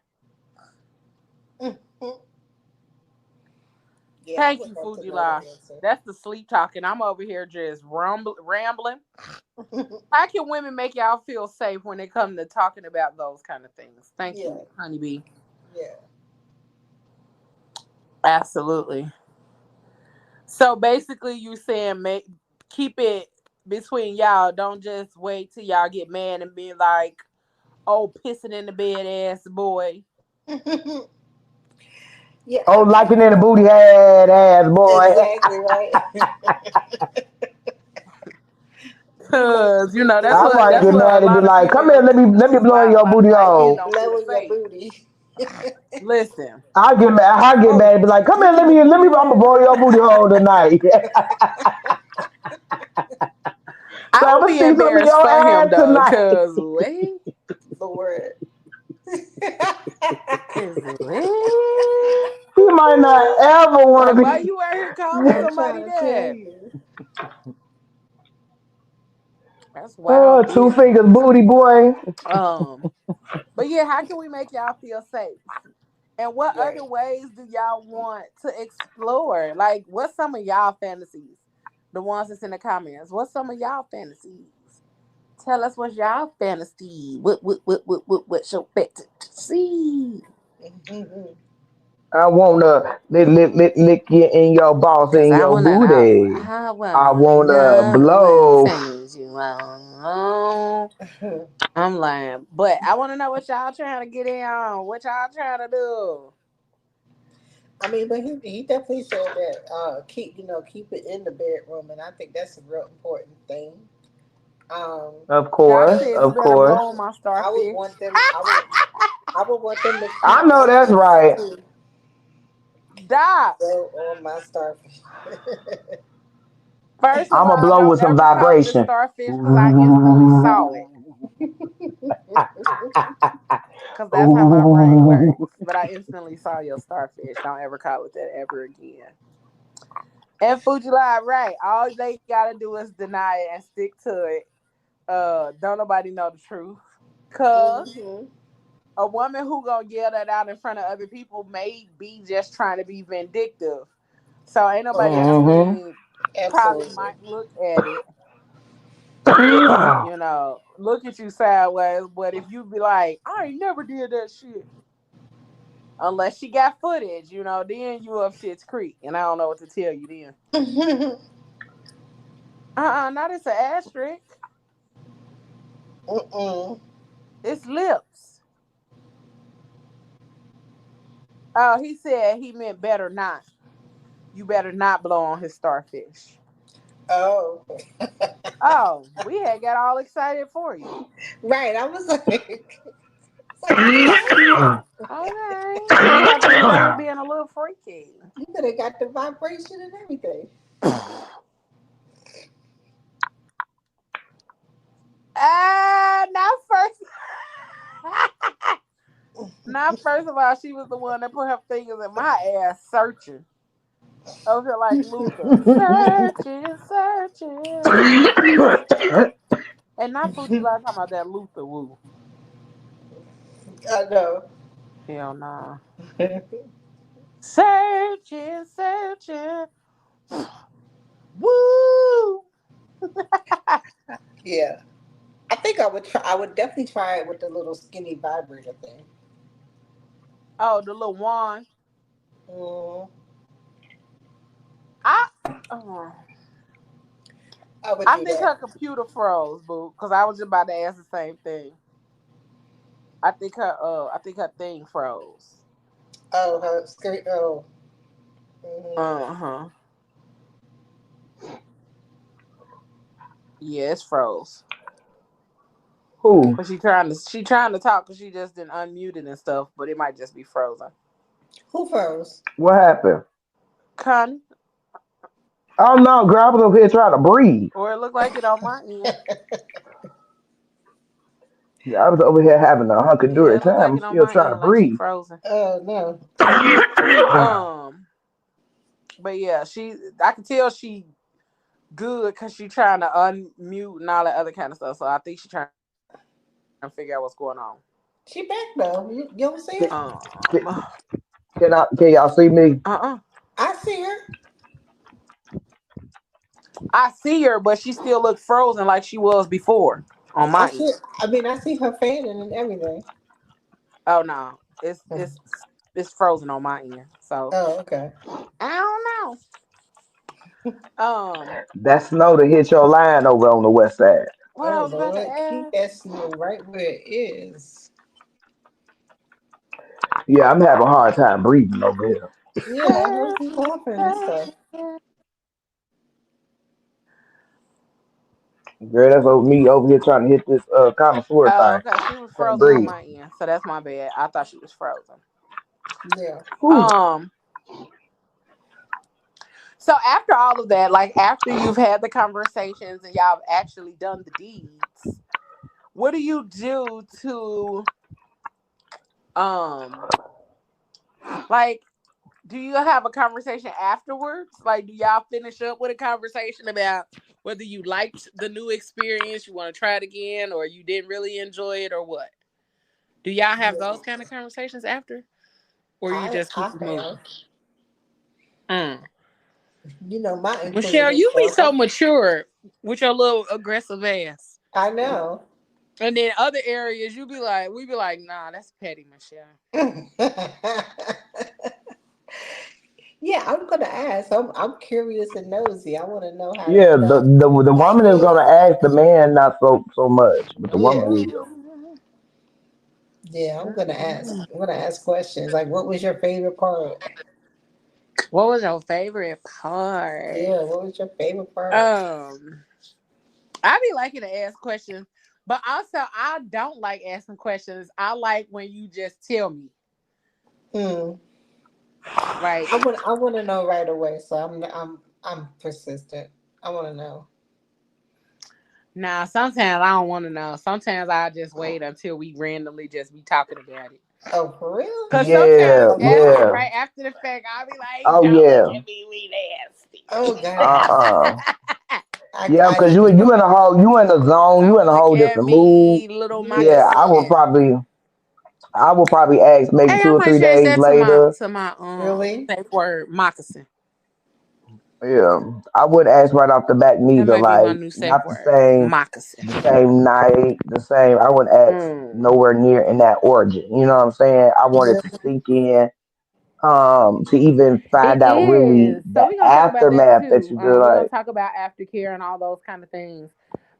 Mhm. Yeah, I Thank would you, love to know the Fujila. answer. That's the sleep talking. I'm over here just rambling. How can women make y'all feel safe when it comes to talking about those kind of things? Thank Yeah, you, honeybee. yeah. Absolutely. So basically, you saying keep it between y'all. Don't just wait till y'all get mad and be like, "Oh, pissing in the bed, ass boy." Yeah, Oh, I like mean, it in the booty head ass boy. exactly right. Be like, Cause be that's I what might that's get what a mad and be lot of like, come here, females let me do, let which me is blow why in a your lot of booty black men hole. don't feel blowing your safe. booty. Listen. I get mad. I get mad. And be like, come here, Speaking of let me. booty I'm gonna blow hole, your booty hole tonight. So I I'm would gonna be see some of embarrassed your for ass him though, tonight. cause wait, Lord. is it? He might not ever want Like, to why be. you out here calling I'm somebody trying to tell that? you. That's Oh, wild two business. fingers booty boy. Um, but yeah, how can we make y'all feel safe? And what other Right. ways do y'all want to explore? Like, what's some of y'all fantasies? The ones that's in the comments. What's some of y'all fantasies? Tell us what's y'all fantasy. What's your fantasy? Mhm. I wanna lick you in your balls Cause in I your wanna booty. I I wanna wanna know what blow. things you want. I'm lying. But I wanna know what y'all trying to get in on. What y'all trying to do. I mean, but he definitely said that keep it in the bedroom, and I think that's a real important thing. Um, Of Josh course, said but you of better course. blow on my I would starfish. want them. I would want them to keep I know that's listening right. to Stop. go on my starfish. First of I'ma all, blow don't with some ever call it a vibration. starfish because I instantly saw it. Because that's how my brain works. But I instantly saw your starfish. Don't ever call it that ever again. And Fuji Live, right. All they gotta do is deny it and stick to it. Don't nobody know the truth. Cause Hmm. a woman who gonna yell that out in front of other people may be just trying to be vindictive. So ain't Oh nobody yeah, I Mm-hmm. mean probably absolutely. might look at it, look at you sideways. But if you be like, I ain't never did that shit. Unless she got footage, then you up shit's creek. And I don't know what to tell you then. Not it's an asterisk. Mm-mm. It's lips. Oh, he said he meant better not. You better not blow on his starfish. Oh, Oh, we had got all excited for you. right. I was like, it's like what? Okay. I thought you was just being a little freaky. You could have got the vibration and everything. Not first. Not first of all, she was the one that put her fingers in my ass searching. Over here like Luther. Searching, searching. And not Fuji like talking about that Luther woo. I know. Hell nah. Searching, searching. Woo! Yeah. I think I would try. I would definitely try it with the little skinny vibrator thing. Oh, the little wand. Mm, I uh, I would I do think that. her computer froze, boo. Because I was just about to ask the same thing. I think her thing froze. Oh, her skirt. Oh. Hmm. Uh-huh. Yeah, it's froze. Who? But she trying to talk because she just didn't unmute it and stuff, but it might just be frozen. Who froze? What happened? Connie, Oh no, girl, I was over here trying to breathe. or it looked like it on my end. Yeah, I was over here having a Yeah, hunky-dory it looked time. like I'm it on still my trying to end, like she breathe. frozen. Oh no. Um, but yeah, I can tell she good because she trying to unmute and all that other kind of stuff. So I think she trying to figure out what's going on. She back though. You don't see her? Can, Um, can y'all see me? uh-uh. I see her. I see her, but she still look frozen like she was before on I my see. end. I mean, I see her fanning and everything. Oh no, it's frozen on my end. So Oh, okay. I don't know. That snow to hit your line over on the west side. What I Oh was about to Lord, keep ask. that snow right where it is. Yeah, I'm having a hard time breathing over here. Yeah, I heard you laughing and stuff. Girl, that's me over here trying to hit this connoisseur Oh, thing. okay. She was Can't frozen on breathe. my end, so that's my bad. I thought she was frozen. Yeah. Whew. Um. So after all of that, like after you've had the conversations and y'all have actually done the deeds, what do you do to um like do you have a conversation afterwards? Like do y'all finish up with a conversation about whether you liked the new experience, you want to try it again, or you didn't really enjoy it or what? Do y'all have Yeah. those kind of conversations after? Or you I just keep I it moving? have. Mm. My Michelle, inquisitive you be self. so mature with your little aggressive ass. I know. And then other areas, we be like, nah, that's petty, Michelle. Yeah, I'm gonna ask. I'm curious and nosy. I want to know how that Yeah, stuff the like woman is is. gonna ask the man not so much, but the woman Yeah, will. yeah. I'm gonna ask questions like, what was your favorite part? What was your favorite part? Yeah, what was your favorite part? Um, I be liking to ask questions, but also I don't like asking questions. I like when you just tell me. Hmm. Like, I want to know right away. So I'm persistent. I want to know. nah, sometimes I don't want to know. Sometimes I just wait until we randomly just be talking about it. Oh, for real? Cause Yeah, sometimes Okay. asking yeah. right after the fact, I'll be like, Oh "Don't look yeah. at me, we Oh nasty." God. Yeah, I because you in a whole you in a zone, you in Don't a look whole at different mood. me, little Yeah, yeah. moccasin. I would probably ask maybe Hey, two I or might three change days that later. to my Really? safe word, moccasin. Yeah, I would ask right off the back That neither, might be my like new safe not word, moccasin. the same night, the same. I wouldn't ask Mm. nowhere near in that origin. You know what I'm saying? I wanted Yeah. to sink in, to even It find out really is. So the we're gonna talk about that aftermath that too. you do. We're gonna Like, talk about aftercare and all those kind of things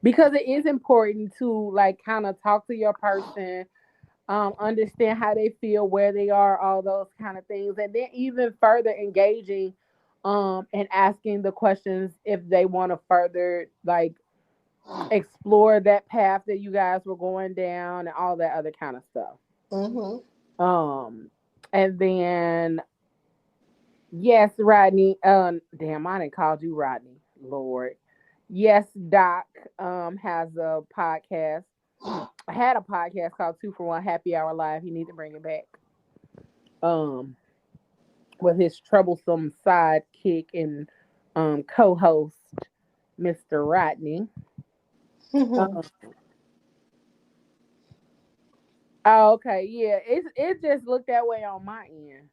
because it is important to like kind of talk to your person, understand how they feel, where they are, all those kind of things, and then even further engaging, and asking the questions if they want to further like explore that path that you guys were going down and all that other kind of stuff. Mm-hmm. Um, and then yes, Rodney. Damn, I didn't call you Rodney. Lord. Yes, Doc has a podcast. I had a podcast called Two for One Happy Hour Live. He needs to bring it back. Um, with his troublesome sidekick and co-host, Mr. Rodney. Mm-hmm. Um, oh, okay, yeah. It just looked that way on my end.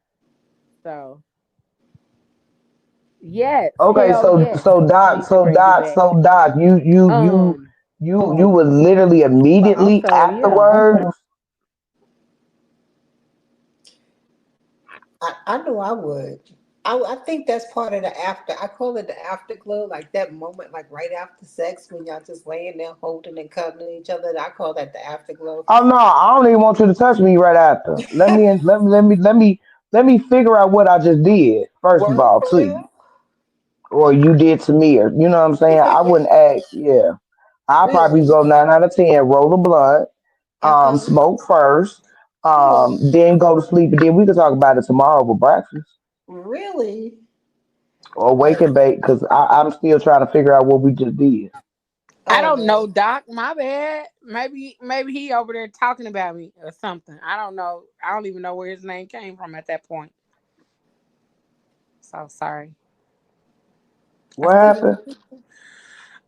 So yes, okay, hell yes, he needs to bring it back. So Doc, Um, you would literally but immediately also, yeah. afterwards. I know I would. I think that's part of the after. I call it the afterglow, like that moment, like right after sex when y'all just laying there holding and cuddling each other. I call that the afterglow. Oh no, I don't even want you to touch me right after. Let me figure out what I just did first of Word all for to real? you, or you did to me, or you know what I'm saying. I wouldn't ask. Yeah, I'll probably Really? go 9 out of 10, roll a blunt, Uh-huh. smoke first, Oh, then go to sleep, and then we can talk about it tomorrow with breakfast really? or wake and bake because I'm still trying to figure out what we just did. I Oh don't know, no. Doc. My bad. Maybe he over there talking about me or something. I don't know. I don't even know where his name came from at that point. So sorry. I What still happened?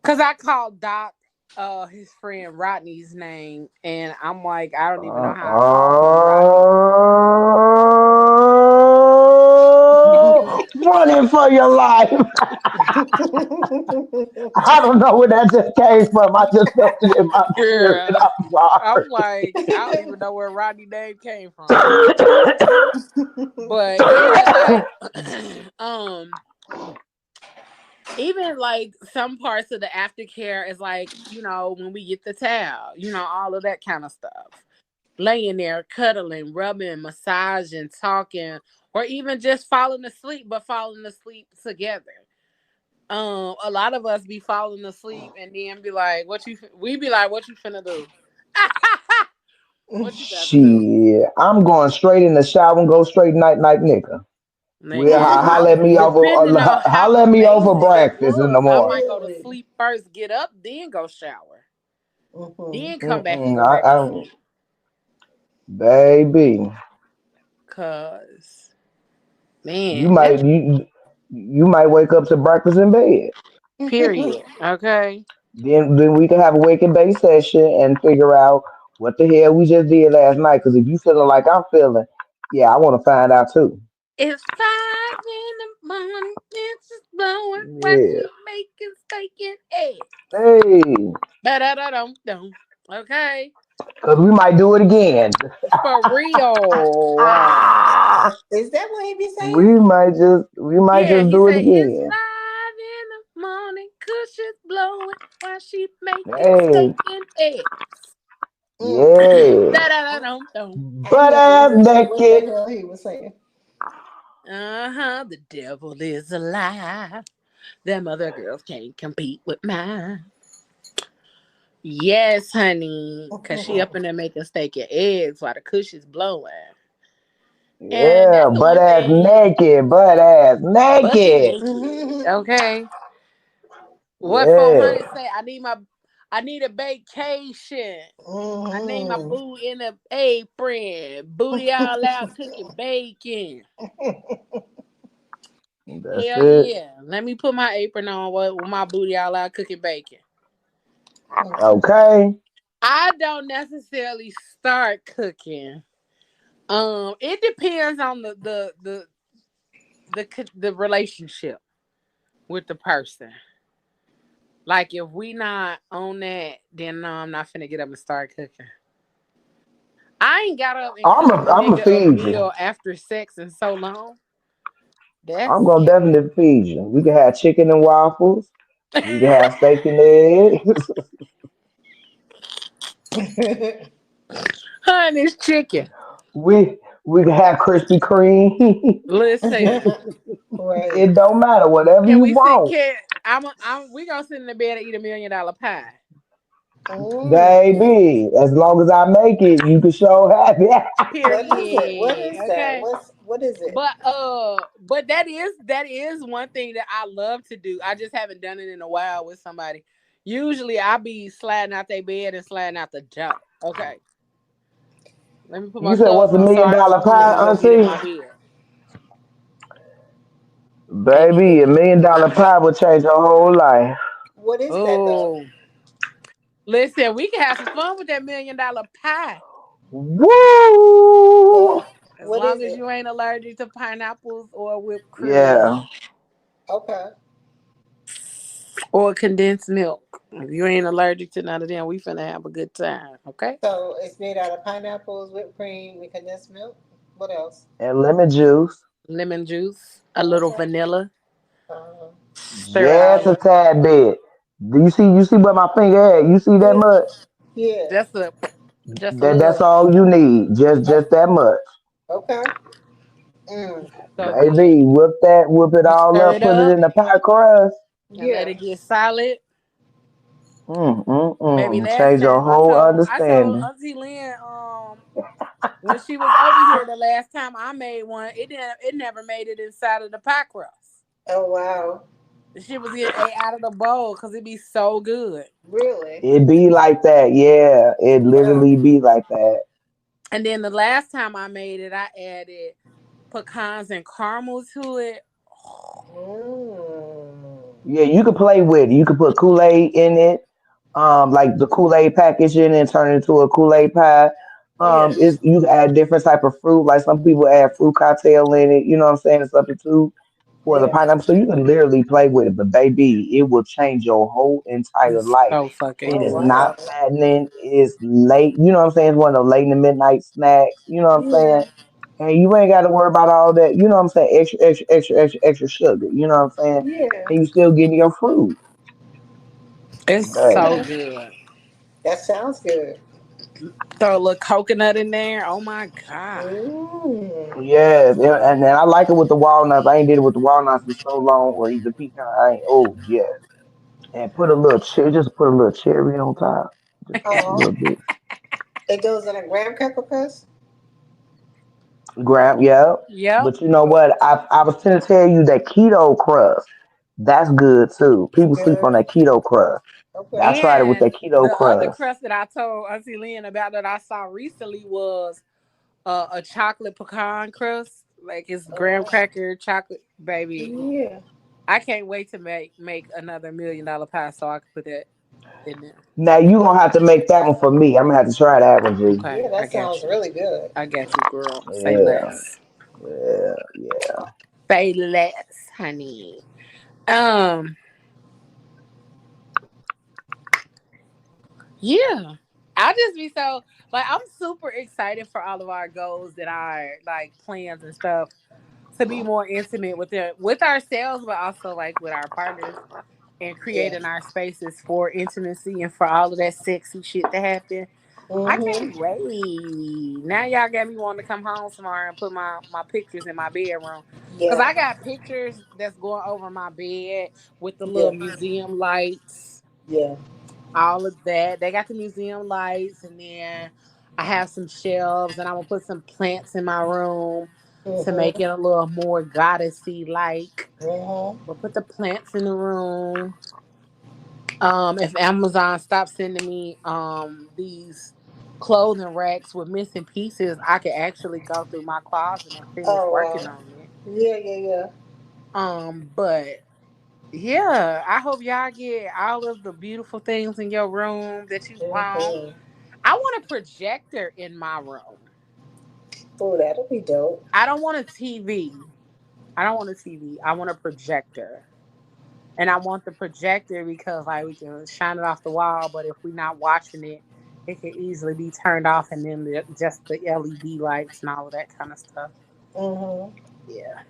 because I called Doc his friend Rodney's name, and I'm like, I don't even know Uh, how I called him Rodney. running for your life. I don't know where that just came from. I just felt it in my spirit. Girl, I'm I'm sorry. like, I don't even know where Rodney name came from. But yeah, like um even like some parts of the aftercare is like, when we get the towel, all of that kind of stuff. Laying there, cuddling, rubbing, massaging, talking, or even just falling asleep, but falling asleep together. A lot of us be falling asleep and then be like, "What you?" We be like, "What you finna do?" What you got to do, Shit, I'm going straight in the shower and go straight night night nigga. We'll nigga? holler at me Depending over on how holler at me over amazing it breakfast in the was, I morning. might go to Really? sleep first, get up, then go shower, Mm-hmm. then come back and Mm-mm, go back to sleep. baby, Cause you man, might that's you might wake up to breakfast in bed. period. Okay. Then we can have a wake and bake session and figure out what the hell we just did last night. Because if you feeling like I'm feeling, yeah, I want to find out too. It's 5 in the morning. It's just blowing. Why Yeah. she making steak and eggs? Hey, Da da da dum dum. Okay. because we might do it again. For real. Ah, Is that what he be saying? we might Yeah, just he do it said it's again. 5 in the morning. Cushions blowing while she making Hey, steak and eggs. Mm. yeah, Da da da dum dum. I butt never ass understood what the naked. hell he was saying. Uh huh. The devil is alive. Them other girls can't compete with mine. Yes, honey. Cause she up in there making steak and eggs while the cushions blowing. And Yeah, that's the butt one ass thing naked, butt ass bucket naked. naked. Okay. What Yeah. 400 say? I need a vacation. I need my Mm-hmm. boo in a apron. Booty all out cooking bacon. That's Hell it. yeah. Let me put my apron on with my booty all out cooking bacon. Okay. Okay. I don't necessarily start cooking. It depends on the relationship with the person. Like if we not on that, then no, I'm not finna get up and start cooking. I ain't got up and cooked a I'm a nigga a feed you. meal after sex in so long. I'm That's gonna definitely feed you. We can have chicken and waffles. We can have steak and eggs. honey's chicken. We can have Krispy Kreme. Listen, Right. It don't matter. Whatever can you we sit? want, Can we gonna sit in the bed and eat $1 million pie? Mm. baby. As long as I make it, you can show happy. What is it? What Period. is that? Okay. What is it? But that is one thing that I love to do. I just haven't done it in a while with somebody. Usually I be sliding out their bed and sliding out the door. Okay. Let me put my You said clothes what's a on so million I can dollar go ahead pie, and go get in Auntie? my bed. And Baby, a then million dollar pie would change your whole life. What is that though? oh, listen, we can have some fun with that $1 million pie. Woo! Well, As what long is as it? you ain't allergic to pineapples or whipped cream Yeah. Okay. or condensed milk. If you ain't allergic to none of them, we finna have a good time, okay? So it's made out of pineapples, whipped cream, and condensed milk. What else? And lemon juice. Lemon juice, a little Okay. vanilla, Uh, stir it Just all a up. tad bit. Do you see where my finger at? You see that yeah. much? Yeah. Just a That's little. all you need. Just that much. Okay. Mm. So good. Baby, whip it You all stir up, it put it up in the pie crust. and let Yeah. it get solid. Baby, last Change your time I whole told I told understanding. Auntie Lynn, when she was over here the last time I made one, it never made it inside of the pie crust. Oh wow. The shit was getting ate out of the bowl because it be so good. Really? It be like that, yeah. It Wow. literally be like that. And then the last time I made it, I added pecans and caramel to it. Mm. Yeah, you could play with it. You could put Kool-Aid in it, like the Kool-Aid package in it and turn it into a Kool-Aid pie. Yeah. Is you can add different type of fruit. Like some people add fruit cocktail in it. You know what I'm saying? A substitute for the Yeah. pineapple. So you can literally play with it. But baby, it will change your whole entire It's life. so fucking It Oh is good. not wow. fattening. It's late. You know what I'm saying? It's one of those late in the midnight snacks. You know what I'm Yeah. saying? And you ain't got to worry about all that. You know what I'm saying? Extra sugar. You know what I'm saying? Yeah. And you still getting your fruit. It's so Baby. Okay. good. That sounds good. Throw a little coconut in there. Oh my god. Mm. Yes, and then I like it with the walnuts. I ain't did it with the walnuts in so long, or either pecan. I ain't. Oh yeah, and put a little cherry. Just put a little cherry on top. Just a Oh, little bit. it goes in a graham cracker crust. Graham, yeah. Yep. But you know what? I was trying to tell you that keto crust. That's good too. It's People sleep on good. that keto crust. I Okay. tried it with And that keto the other crust. crust that I told Auntie Lynn about that I saw recently was a chocolate pecan crust. Like it's graham Oh, cracker chocolate, baby. yeah. I can't wait to make another $1 million pie so I can put that in there. Now you gonna have to make that one for me. I'm gonna have to try that one, G. Okay, Yeah, I that got sounds you. really good. I got you, girl. Say Yeah, less. yeah, yeah. Say less, honey. Um, yeah. I just be so like I'm super excited for all of our goals that are like plans and stuff to be more intimate with ourselves, but also like with our partners and Yeah. creating our spaces for intimacy and for all of that sexy shit to happen. I Mm-hmm. can't wait. Now y'all got me wanting to come home tomorrow and put my pictures in my bedroom. Cause Yeah. I got pictures that's going over my bed with the little Yeah. museum lights, Yeah. all of that. They got the museum lights, and then I have some shelves, and I'm gonna put some plants in my room to make Mm-hmm. it a little more goddessy like. Mm-hmm. We'll put the plants in the room. If Amazon stops sending me these clothing racks with missing pieces, I could actually go through my closet and finish Oh working wow. on it. Yeah, yeah, yeah. But yeah, I hope y'all get all of the beautiful things in your room that you want. Mm-hmm. I want a projector in my room. Oh, that'll be dope. I don't want a TV. I don't want a TV. I want a projector. And I want the projector because like we can shine it off the wall, but if we're not watching it, it can easily be turned off and then just the LED lights and all of that kind of stuff. Mm-hmm. Yeah.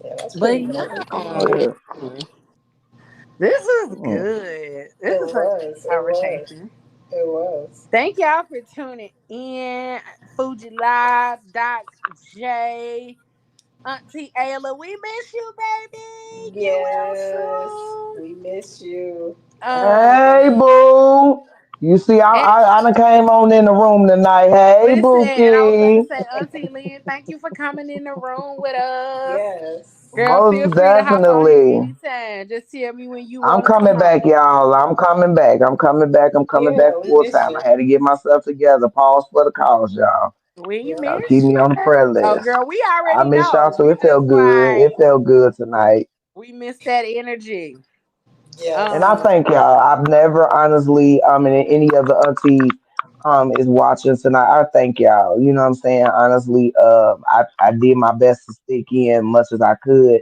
Yeah, that's But pretty yeah, dope. Yeah. this is Mm. good. This It is a good was. It was. conversation. It was. Thank y'all for tuning in. Fuji Live, Doc J, Auntie Ayla. We miss you, baby. Get well Yes. soon. We miss you. Hey, Um, boo. You see, and I done came on in the room tonight. Hey, listen, and I was about to Bookie. say, Auntie Lynn, thank you for coming in the room with us. Yes. Girl, feel Most free to hop on here definitely. anytime. Just tell me when you I'm want to come coming back, on. y'all. I'm coming back. I'm coming back. I'm coming back Yeah, we full missed time. you. I had to get myself together. Pause for the cause, y'all. We Yeah. Y'all keep miss me you. on the prayer Oh, list. girl, we I already miss y'all know. too. We It just felt good. It like, felt good tonight. we miss that energy. And I Yes. Um, thank y'all. I've never honestly, and any of the aunties is watching tonight. I thank y'all. You know what I'm saying? Honestly, I did my best to stick in much as I could.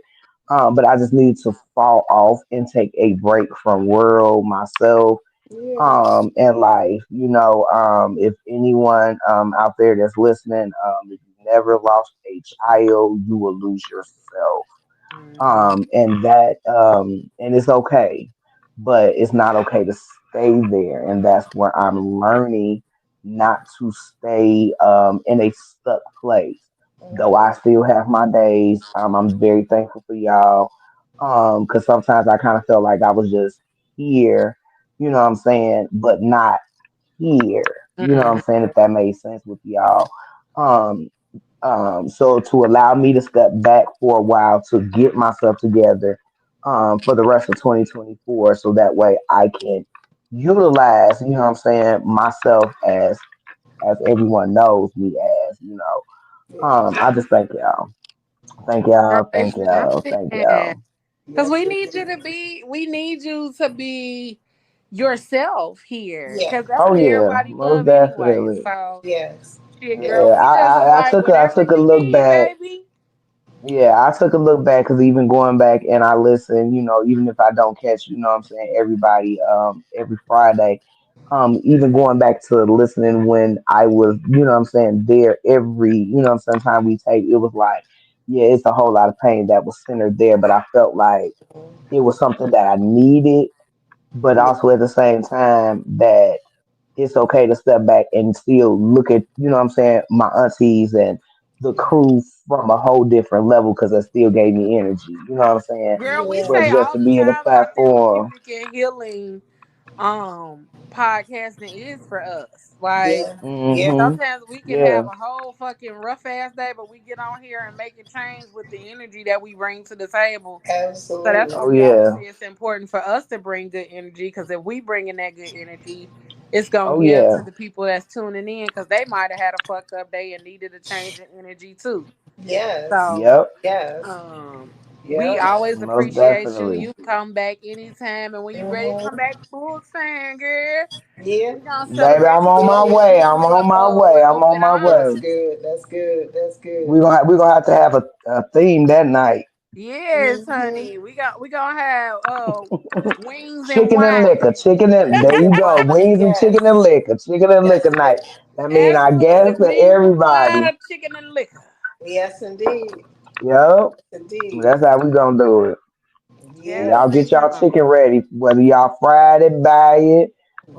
But I just need to fall off and take a break from world myself Yeah. and life. If anyone out there that's listening, if you never lost a child, you will lose yourself. mhm, And that and it's okay, but it's not okay to stay there, and that's where I'm learning not to stay in a stuck place. Though I Mm-hmm. still have my days, I'm very thankful for y'all, because sometimes I kind of felt like I was just here, you know what I'm saying, but not here, you know what I'm mhm, saying, if that made sense with y'all. um so to allow me to step back for a while to get myself together for the rest of 2024, so that way I can utilize, you know what I'm saying, myself as everyone knows me as, Yeah. I just thank y'all. Thank girl, y'all. it's Thank y'all. Thank nothing. y'all. Cause Yes, we do. we need you to be yourself here. Yeah. Cause that's Oh what yeah, everybody most love anyway. definitely. So Yes. shit, girl, Yeah, Yes. we just was I like, took I whatever took a you look need, back. baby. Yeah, I took a look back because even going back and I listen, even if I don't catch, what I'm saying, everybody, every Friday, even going back to listening when I was, what I'm saying, there every, what I'm saying, time we take, it was like, yeah, it's a whole lot of pain that was centered there, but I felt like it was something that I needed, but Yeah. also at the same time that it's okay to step back and still look at, you know what I'm saying, my aunties and the crew from a whole different level because that still gave me energy. You know what I'm saying? Girl, we But say Yeah. just all to the be in a time how platform, therapeutic and healing podcasting is for us. Like Yeah. Yeah. hmm sometimes we can have yeah, a whole fucking rough ass day, but we get on here and make it change with the energy that we bring to the table. So that's why oh Absolutely. we always say yeah, it's important for us to bring good energy. Because if we bring in that good energy, it's gonna oh give yeah, to the people that's tuning in because they might have had a fucked up day and needed a change in energy too. Yes. So yep, Yes. we Yep. always most appreciate you. definitely. You come back anytime, and when you ready to come Hmm. back full time, girl, Yeah. we gonna Baby, celebrate I'm you on with my some way. drinks I'm with on my with way. I'm on open my That's way. arms. good. That's good. That's good. We gonna have to have a theme that night. Yes, Hmm. honey. We gonna have wings and Chicken and liquor, wine. chicken and there you go. Yes. Wings and Yes. chicken and liquor That's night. it. I mean, I Absolutely. guess to Wings and everybody. wine, chicken and liquor. Yes, indeed. Yep, Indeed. that's how we gonna do it. So Yes, y'all Yes. get y'all ma'am. chicken ready. Whether y'all fried it, buy it,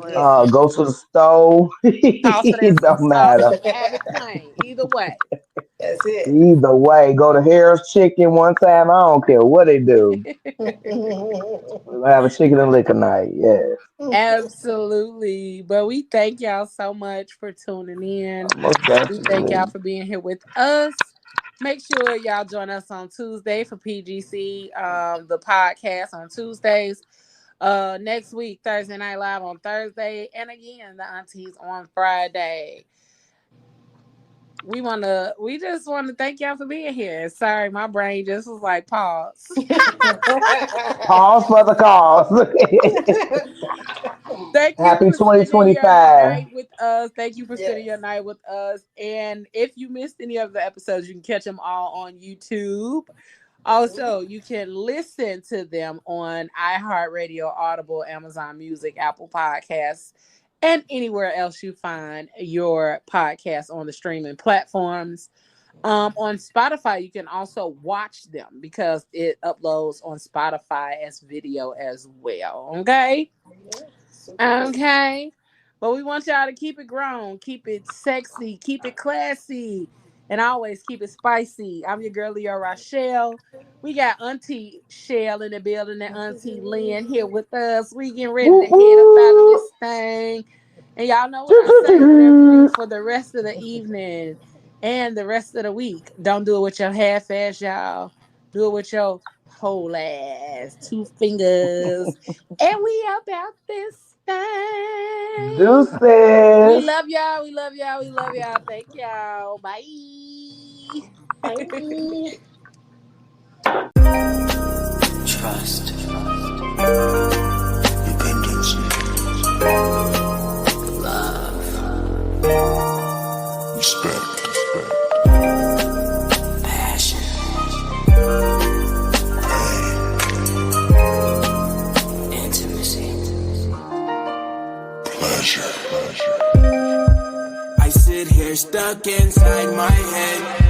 Yeah. Listen. go to the stove. Toss it in It some don't sauce matter. and have it plain. Either way. That's it. Either way, go to Harris Chicken one time. I don't care what they do. We're gonna have a chicken and liquor night. Yes, Absolutely. But we thank y'all so much for tuning in. most We thank y'all definitely. for being here with us. Make sure y'all join us on Tuesday for PGC, the podcast on Tuesdays. Next week, Thursday Night Live on Thursday. And again, the aunties on Friday. We just wanna thank y'all for being here. Sorry, my brain just was like pause. Pause for the cause. Thank you Happy for spending your 2025. night with us. Thank you for spending your Yes. night with us. And if you missed any of the episodes, you can catch them all on YouTube. Also, you can listen to them on iHeartRadio, Audible, Amazon Music, Apple Podcasts, and anywhere else you find your podcast on the streaming platforms. On Spotify, you can also watch them because it uploads on Spotify as video as well. Okay. Yeah. Super cool. Okay. But we want y'all to keep it grown, keep it sexy, keep it classy, and always keep it spicy. I'm your girl, Leo Rochelle. We got Auntie Shell in the building and Auntie Lynn here with us. We getting ready Woo to head up out of woo. this thing. And y'all know what I say whatever for the rest of the evening and the rest of the week. Don't do it with your half ass, y'all. Do it with your whole ass. Two fingers. And we about this thing. We Deuces. love y'all. We love y'all. We love y'all. Thank y'all. Bye. Bye. Trust, dependency, love, respect, passion, intimacy, pleasure. I sit here stuck inside my head,